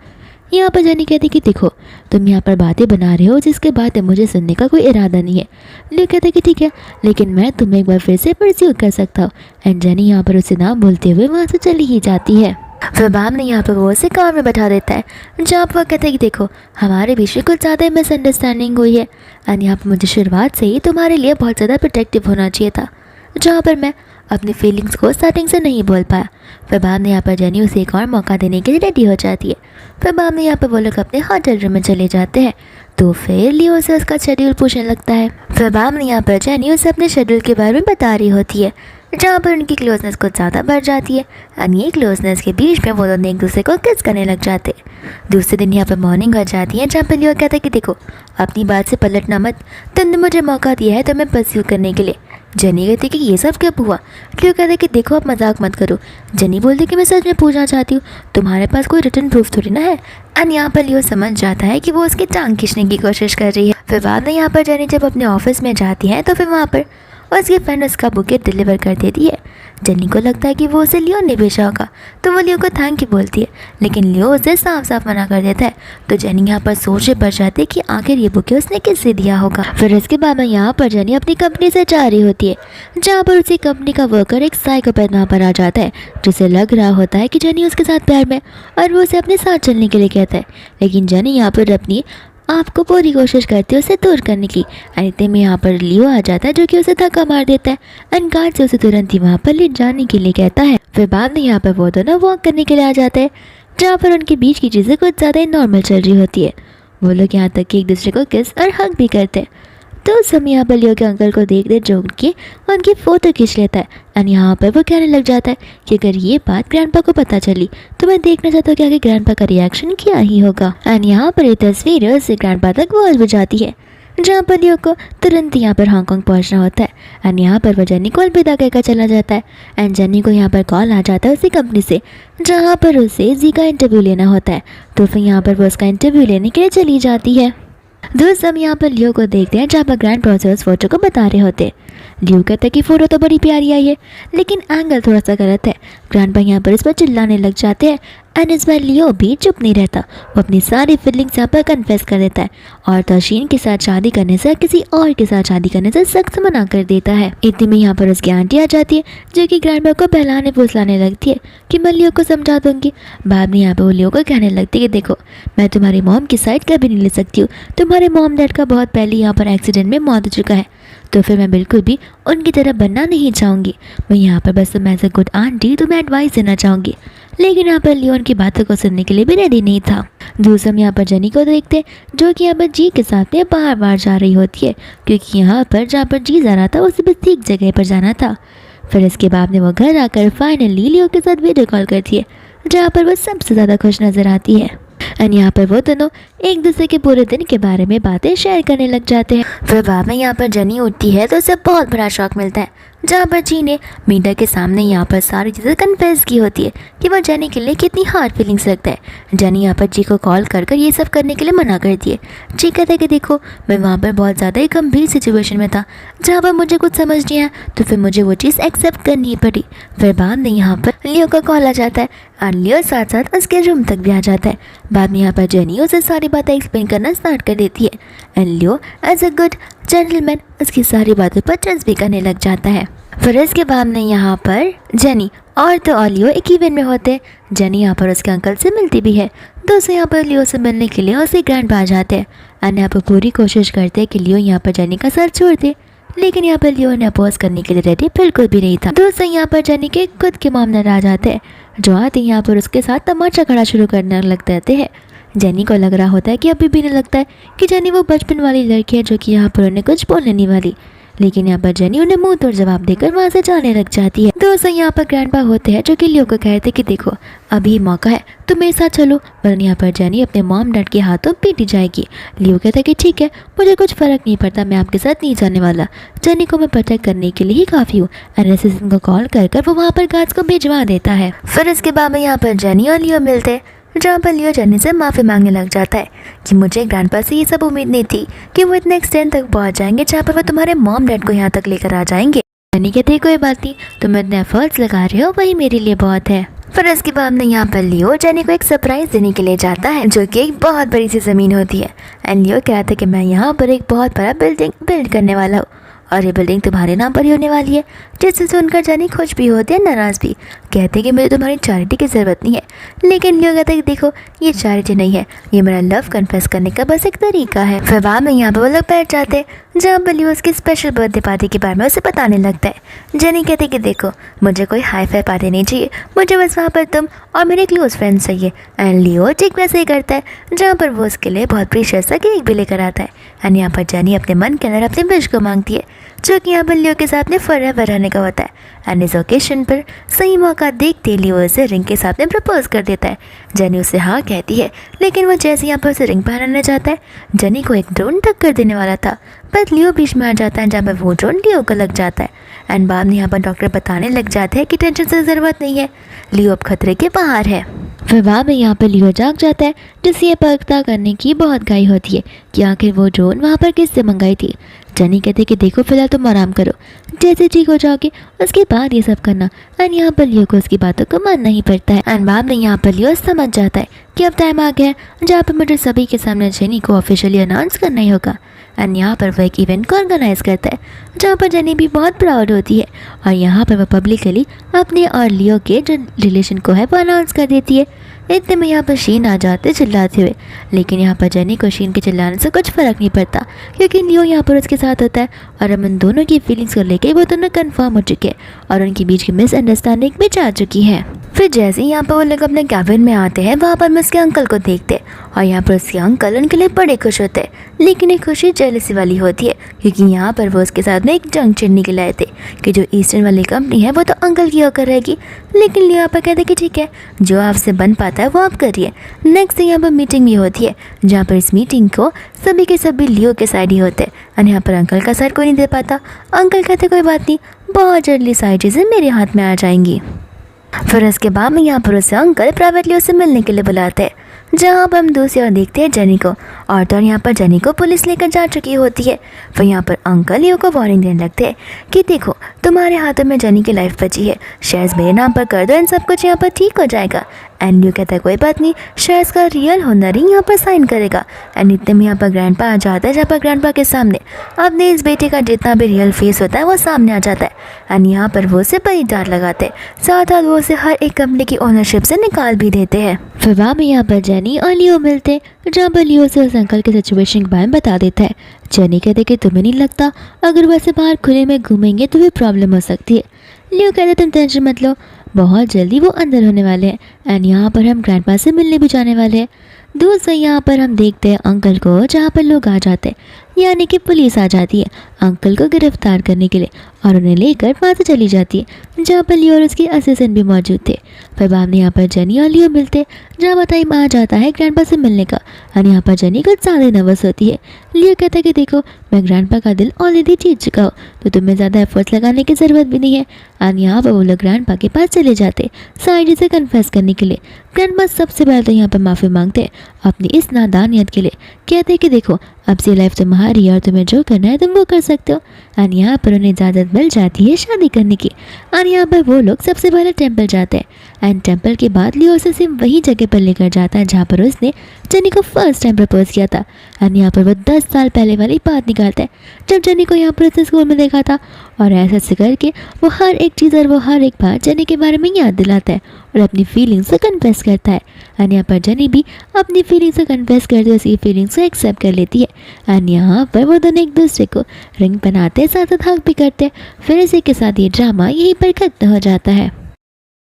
यहाँ पर जेनी कहती कि देखो तुम यहाँ पर बातें बना रहे हो जिसके बाद मुझे सुनने का कोई इरादा नहीं है। लियो कहते कि ठीक है, लेकिन मैं तुम्हें एक बार फिर से परस्यू कर सकता हूँ एंड जेनी यहाँ पर उसे ना बोलते हुए वहाँ से चली ही जाती है। फिर बाम ने यहाँ पर वो उसे कार में बैठा देता है, जहाँ पर कहते हैं कि देखो हमारे बीच में कुछ ज़्यादा मिसअंडरस्टैंडिंग हुई है एंड यहाँ पर मुझे शुरुआत से ही तुम्हारे लिए बहुत ज़्यादा प्रोटेक्टिव होना चाहिए था, जहाँ पर मैं अपनी फीलिंग्स को स्टार्टिंग से नहीं बोल पाया। फिर बाद में यहाँ पर जेनी उसे एक और मौका देने के लिए रेडी हो जाती है। फिर बाद में यहाँ पर वो लोग अपने होटल रूम में चले जाते हैं, तो फिर लियो से उसका शेड्यूल पूछने लगता है। फिर बाद में यहाँ पर जेनी उसे अपने शेड्यूल के बारे में बता रही होती है, जहाँ पर उनकी क्लोजनेस कुछ ज़्यादा बढ़ जाती है एंड ये क्लोजनेस के बीच में वो दोनों एक दूसरे को किस करने लग जाते। दूसरे दिन यहाँ पर मॉर्निंग हो जाती है, जहाँ पर लियो कहता है कि देखो अपनी बात से पलटना मत, तुमने मुझे मौका दिया है तुम्हें परस्यू करने के लिए। जेनी कहती कि ये सब क्या हुआ। लियो कहता है कि देखो आप मजाक मत करो। जेनी बोलती कि मैं सच में पूछना चाहती हूँ, तुम्हारे पास कोई रिटर्न प्रूफ थोड़ी ना है एंड यहाँ पर लियो समझ जाता है कि वो उसकी टांग खींचने की कोशिश कर रही है। फिर बाद में यहाँ पर जेनी जब अपने ऑफिस में जाती है तो फिर वहाँ पर उसकी फ्रेंड उसका बुके डिलीवर कर देती है। जेनी को लगता है कि वो उसे लियो ने भेजा होगा, तो वो लियो को थैंक यू बोलती है, लेकिन लियो उसे साफ साफ मना कर देता है। तो जेनी यहाँ पर सोच पड़ जाती है कि आखिर ये बुके उसने किससे दिया होगा। फिर इसके बाद में यहाँ पर जेनी अपनी कंपनी से जा रही होती है, जहाँ पर उसी कंपनी का वर्कर एक साइकोपैथ वहाँ पर आ जाता है, जिसे लग रहा होता है कि जेनी उसके साथ प्यार में और वो उसे अपने साथ चलने के लिए कहता है। लेकिन जेनी यहाँ पर अपनी आपको पूरी कोशिश करती है उसे दूर करने की। इतने में यहाँ पर लियो आ जाता है, जो कि उसे धक्का मार देता है एंड गार्ड से उसे तुरंत ही वहाँ पर ले जाने के लिए कहता है। फिर बाद में यहाँ पर वो दोनों वॉक करने के लिए आ जाते हैं, जहाँ पर उनके बीच की चीज़ें कुछ ज़्यादा ही नॉर्मल चल रही होती है। वो लोग यहाँ तक कि एक दूसरे को किस और हग भी करते हैं। तो उस समय यहाँ पर लियो के अंकल को देख दे जो उनकी फ़ोटो खींच लेता है एंड यहाँ पर वो कहने लग जाता है कि अगर ये बात ग्रैंडपा को पता चली तो मैं देखना चाहता हूँ कि आगे ग्रैंडपा का रिएक्शन क्या ही होगा। एंड यहाँ पर ये तस्वीर उससे ग्रैंडपा तक वॉल भी जाती है, जहाँ पर लियो को तुरंत यहाँ पर हांगकांग पहुँचना होता है एंड यहाँ पर वो जेनी को अलविदा कहकर चला जाता है। एंड जेनी को यहाँ पर कॉल आ जाता है उसी कंपनी से, जहाँ पर उसे जी का इंटरव्यू लेना होता है। तो फिर यहाँ पर वो उसका इंटरव्यू लेने के लिए चली जाती है। दोस्त हम यहाँ पर लियो को देखते हैं, जहाँ पर ग्रैंड प्रोसेस फोटो को बता रहे होते। लियो कहता है कि फ़ोटो तो बड़ी प्यारी आई है, लेकिन एंगल थोड़ा सा गलत है। ग्रैंडपा यहाँ पर इस पर चिल्लाने लग जाते हैं एंड इस बार लियो भी चुप नहीं रहता, वो अपनी सारी फीलिंग्स यहाँ पर कन्फेस कर देता है और तशीन के साथ शादी करने से किसी और के साथ शादी करने से सख्त मना कर देता है। इतने में यहाँ पर उसकी आंटी आ जाती है, जो कि ग्रैंडपा को बहलाने फुसलाने लगती है कि मैं लियो को समझा दूंगी। बाद में यहाँ पर वो लियो को कहने लगती है कि देखो मैं तुम्हारी मॉम की साइड कभी नहीं ले सकती हूँ, तुम्हारे मॉम डैड का बहुत पहले यहाँ पर एक्सीडेंट में मौत हो चुका है, तो फिर मैं बिल्कुल भी उनकी तरह बनना नहीं चाहूँगी। मैं यहाँ पर बस मैं एज अ गुड आंटी तुम्हें एडवाइस देना चाहूँगी। लेकिन यहाँ पर लियो उनकी बातों को सुनने के लिए भी रेडी नहीं था। दूसरा हम यहाँ पर जेनी को देखते, जो कि यहाँ पर जी के साथ में बार बार जा रही होती है, क्योंकि यहाँ पर जहाँ पर जी जा रहा था उसे भी ठीक जगह पर जाना था। फिर इसके बाद में वो घर आकर फाइनली लियो के साथ वीडियो कॉल करती है, जहाँ पर वो सबसे ज़्यादा खुश नज़र आती है। एंड यहाँ पर वो दोनों एक दूसरे के पूरे दिन के बारे में बातें शेयर करने लग जाते हैं। फिर बाद में यहाँ पर जेनी उठती है तो उसे बहुत बड़ा शॉक मिलता है, जहाँ पर जी ने मीडिया के सामने यहाँ पर सारी चीज़ें कन्फेस की होती है कि वो जेनी के लिए कितनी हार्ड फीलिंग्स रखता है। जेनी यहाँ पर जी को कॉल कर ये सब करने के लिए मना करती है। जी कहते हैं कि देखो मैं वहाँ पर बहुत ज़्यादा एक गंभीर सिचुएशन में था, जहाँ पर मुझे कुछ समझ नहीं आया, तो फिर मुझे वो चीज़ एक्सेप्ट करनी पड़ी। फिर बाद में यहाँ पर लियो का कॉल आ जाता है और लियो साथ साथ उसके रूम तक भी आ जाता है। बाद में यहाँ पर जेनी उसे सारी बातें एक्सप्लेन करना स्टार्ट कर देती है and Leo as a good gentleman उसकी सारी बातों पर ट्रस्ट भी करने लग जाता है। फिर इसके बाद में यहाँ पर जेनी और तो और लियो एक इवेंट में होते। जेनी यहाँ पर उसके अंकल से मिलती भी है। दोस्तों यहाँ पर लियो से मिलने के लिए उसके ग्रैंड पा जाते हैं एंड यहाँ पर पूरी कोशिश करते हैं कि लियो यहाँ पर जेनी का सर छोड़ दे, लेकिन यहाँ पर लियो ने अपोज करने के लिए रेडी बिल्कुल भी नहीं था। दोस्तों यहाँ पर जेनी के खुद के मॉम नाराज आते हैं, जो आते यहाँ पर उसके साथ तमाशा खड़ा शुरू करने लग जाते हैं। जेनी को लग रहा होता है कि अभी भी नहीं लगता है कि जेनी वो बचपन वाली लड़की है जो कि यहाँ पर उन्हें कुछ बोलने नहीं वाली, लेकिन यहाँ पर जेनी उन्हें मुंह तोड़ जवाब देकर वहाँ से जाने लग जाती है। दोस्तों यहाँ पर ग्रैंडपा होते हैं जो कि लियो को कहते कि देखो अभी मौका है, तुम मेरे साथ चलो, वरना यहाँ पर जेनी अपने मॉम डैड के हाथों पीटी जाएगी। लियो कहता है कि ठीक है, मुझे कुछ फर्क नहीं पड़ता, मैं आपके साथ नहीं जाने वाला, जेनी को मैं प्रोटेक्ट करने के लिए ही काफ़ी हूँ। एनएसएस को कॉल कर वो वहाँ पर गार्ड्स को भिजवा देता है। फिर इसके बाद में यहाँ पर जेनी और लियो मिलते हैं, जहाँ पर लियो जेनी से माफ़ी मांगने लग जाता है कि मुझे ग्रैंडपा से ये सब उम्मीद नहीं थी कि वो इतने एक्सटेंड तक पहुँच जाएंगे जहाँ पर वो तुम्हारे मॉम डैड को यहाँ तक लेकर आ जाएंगे। जेनी कहती है कोई बात नहीं, तुम इतने एफर्ट्स लगा रहे हो वही मेरे लिए बहुत है। फिर इसके बाद में यहाँ पर लियो जेनी को एक सरप्राइज देने के लिए जाता है, जो कि एक बहुत बड़ी सी ज़मीन होती है। एंड लियो कहता है कि मैं यहाँ पर एक बहुत बड़ा बिल्डिंग बिल्ड करने वाला हूँ और ये बिल्डिंग तुम्हारे नाम पर ही होने वाली है। जिससे सुनकर जेनी खुश भी होती है, नाराज़ भी, कहते हैं कि मुझे तुम्हारी चैरिटी की ज़रूरत नहीं है। लेकिन लियो कहता है कि देखो ये चैरिटी नहीं है, ये मेरा लव कन्फेस करने का बस एक तरीका है। फिर बाद में यहाँ पर वो लोग बैठ जाते हैं, जहाँ पर लियो उसकी स्पेशल बर्थडे पार्टी के बारे में उसे बताने लगता है। जेनी कहते हैं कि देखो मुझे कोई हाई फाई पार्टी नहीं चाहिए, मुझे बस वहाँ पर तुम और मेरे क्लोज फ्रेंड्स चाहिए। एंड लियो ठीक वैसे ही करता है, जहाँ पर वो उसके लिए बहुत प्रीशियस सा केक भी लेकर आता है। एंड यहाँ पर जेनी अपने मन के अंदर अपनी विश को मांगती है, जो कि यहाँ पर लियो के साथ में फॉरएवर रहने का होता है। एंड इस ओकेशन पर सही मौका देखते लियो उसे रिंग के साथ में प्रपोज कर देता है। जेनी उसे हाँ कहती है, लेकिन वो जैसे यहाँ पर उसे रिंग पहनाने जाता है, जेनी को एक ड्रोन टक्कर देने वाला था, पर लियो बीच में आ जाता है, जहाँ पर वो ड्रोन लियो को लग जाता है। एंड बाद में यहाँ पर डॉक्टर बताने लग जाते हैं कि टेंशन से ज़रूरत नहीं है, लियो अब खतरे के बाहर है। फिर बाद में यहाँ पर लियो जाग जाता है, जिससे ये पता करने की बहुत घाई होती है कि आखिर वो ड्रोन वहाँ पर किससे मंगाई थी। जेनी कहते कि देखो फिलहाल तुम आराम करो, जैसे ठीक हो जाओगे उसके बाद ये सब करना। एंड यहाँ पर लियो को उसकी बातों को मानना ही पड़ता है। एंड बाद में यहाँ पर लियो समझ जाता है कि अब टाइम आ गया है जहाँ पर मुझे सभी के सामने जेनी को ऑफिशियली अनाउंस करना ही होगा। एंड यहाँ पर वो एक इवेंट को ऑर्गेनाइज करता है, जहाँ पर जेनी भी बहुत प्राउड होती है और यहाँ पर वो पब्लिकली अपने और लियो के जो रिलेशन को है वो अनाउंस कर देती है। इतने में यहाँ पर शीन आ जाते चिल्लाते हुए, लेकिन यहाँ पर जेनी को शीन के चिल्लाने से कुछ फ़र्क नहीं पड़ता, क्योंकि लियो यहाँ पर उसके साथ होता है और अब उन दोनों की फीलिंग्स को लेकर वो दोनों कन्फर्म हो चुके हैं और उनके बीच की मिसअंडरस्टैंडिंग भी जा चुकी है। फिर जैसे ही यहाँ पर वो लोग अपने कैबिन में आते हैं, वहाँ पर मैं उसके अंकल को देखते हैं और यहाँ पर उसके अंकल उनके लिए बड़े खुश होते हैं, लेकिन एक खुशी जेलसी वाली होती है, क्योंकि यहाँ पर वो उसके साथ में एक जंग छिड़ने के लिए आए थे कि जो ईस्टर्न वाली कंपनी है वो तो अंकल की होकर रहेगी। लेकिन लियो यहाँ पर कहते कि ठीक है, जो आपसे बन पाता है वो आप करिए। नेक्स्ट यहाँ पर मीटिंग भी होती है, जहाँ पर इस मीटिंग को सभी के सभी लियो के साइड ही होते हैं और यहाँ पर अंकल का साइड कोई नहीं दे पाता। अंकल कहते कोई बात नहीं, बहुत जल्दी सारी चीज़ें मेरे हाथ में आ जाएंगी। फिर उसके बाद में यहाँ पर उसे अंकल प्राइवेटली उससे मिलने के लिए बुलाते हैं, जहाँ पर हम दूसरी ओर देखते हैं जेनी को, और तो यहाँ पर जेनी को पुलिस लेकर जा चुकी होती है। फिर यहाँ पर अंकल लियो को वार्निंग देने लगते हैं कि देखो तुम्हारे हाथों में जेनी की लाइफ बची है, शेयर्स मेरे नाम पर कर दो एंड सब कुछ यहाँ पर ठीक हो जाएगा। एंड लियो कहता है कोई बात नहीं, शेयर्स का रियल होनर ही यहाँ पर साइन करेगा। एंड इतने में यहाँ पर ग्रैंडपा आ जाता है, जहाँ पर ग्रैंडपा के सामने अपने इस बेटे का जितना भी रियल फेस होता है वो सामने आ जाता है। एंड यहाँ पर वो उसे बड़ी डांट लगाते हैं, साथ साथ वो उसे हर एक कंपनी की ओनरशिप से निकाल भी देते हैं। फिर वहाँ में यहाँ पर जेनी और लियो मिलते, जहाँ पर लियो से उस अंकल के सिचुएशन के बारे में बता देता है। जेनी कहते कि तुम्हें नहीं लगता अगर वैसे बाहर खुले में घूमेंगे तो भी प्रॉब्लम हो सकती है। लियो कहते तुम टेंशन मत लो, बहुत जल्दी वो अंदर होने वाले हैं एंड यहाँ पर हम ग्रैंडपा से मिलने भी जाने वाले हैं। दूसरे यहाँ पर हम देखते हैं अंकल को, जहाँ पर लोग आ जाते हैं, यानी कि पुलिस आ जाती है अंकल को गिरफ्तार करने के लिए और उन्हें लेकर वहाँ से चली जाती है, जहाँ पर लियो और उसके असिस्टेंट भी मौजूद थे। फिर बाद में यहाँ पर जेनी और लियो मिलते, जहाँ पर टाइम आ जाता है ग्रैंडपा से मिलने का और यहाँ पर जेनी कुछ ज़्यादा नर्वस होती है। लियो कहता है कि देखो मैं ग्रैंडपा का दिल ऑलरेडी जीत चुका हूँ, तो तुम्हें ज़्यादा एफर्ट्स लगाने की ज़रूरत भी नहीं है। और यहाँ पर वो लोग ग्रैंडपा के पास चले जाते सारी चीज़ें कन्फेस करने के लिए। ग्रैंडपा सबसे पहले तो यहाँ पर माफ़ी मांगते अपनी इस नादानियत के लिए कहते हैं कि देखो अब से लाइफ तुम्हारी है और तुम्हें जो करना है तुम वो कर सकते हो। और यहाँ पर उन्हें इजाज़त मिल जाती है शादी करने की। और यहाँ पर वो लोग सबसे पहले टेंपल जाते हैं एंड टेंपल के बाद लियो उसे सिर्फ वही जगह पर लेकर जाता है जहाँ पर उसने जनी को फर्स्ट टाइम प्रपोज किया था। एंड यहाँ पर वो 10 साल पहले वाली बात निकालता है जब जनी को यहाँ पर उसने स्कूल में देखा था। और ऐसा करके वो हर एक चीज़ और वो हर एक बात जनी के बारे में याद दिलाता है और अपनी फीलिंग्स को कन्फेस करता है। एंड यहाँ पर जनी भी अपनी फीलिंग्स को कन्फेस करती है, उसकी फीलिंग्स को एक्सेप्ट कर लेती है। एंड यहाँ पर वो दोनों एक दूसरे को रिंग पहनाते साथ साथ हग भी करते हैं। फिर इसी के साथ ये ड्रामा यहीं पर खत्म हो जाता है।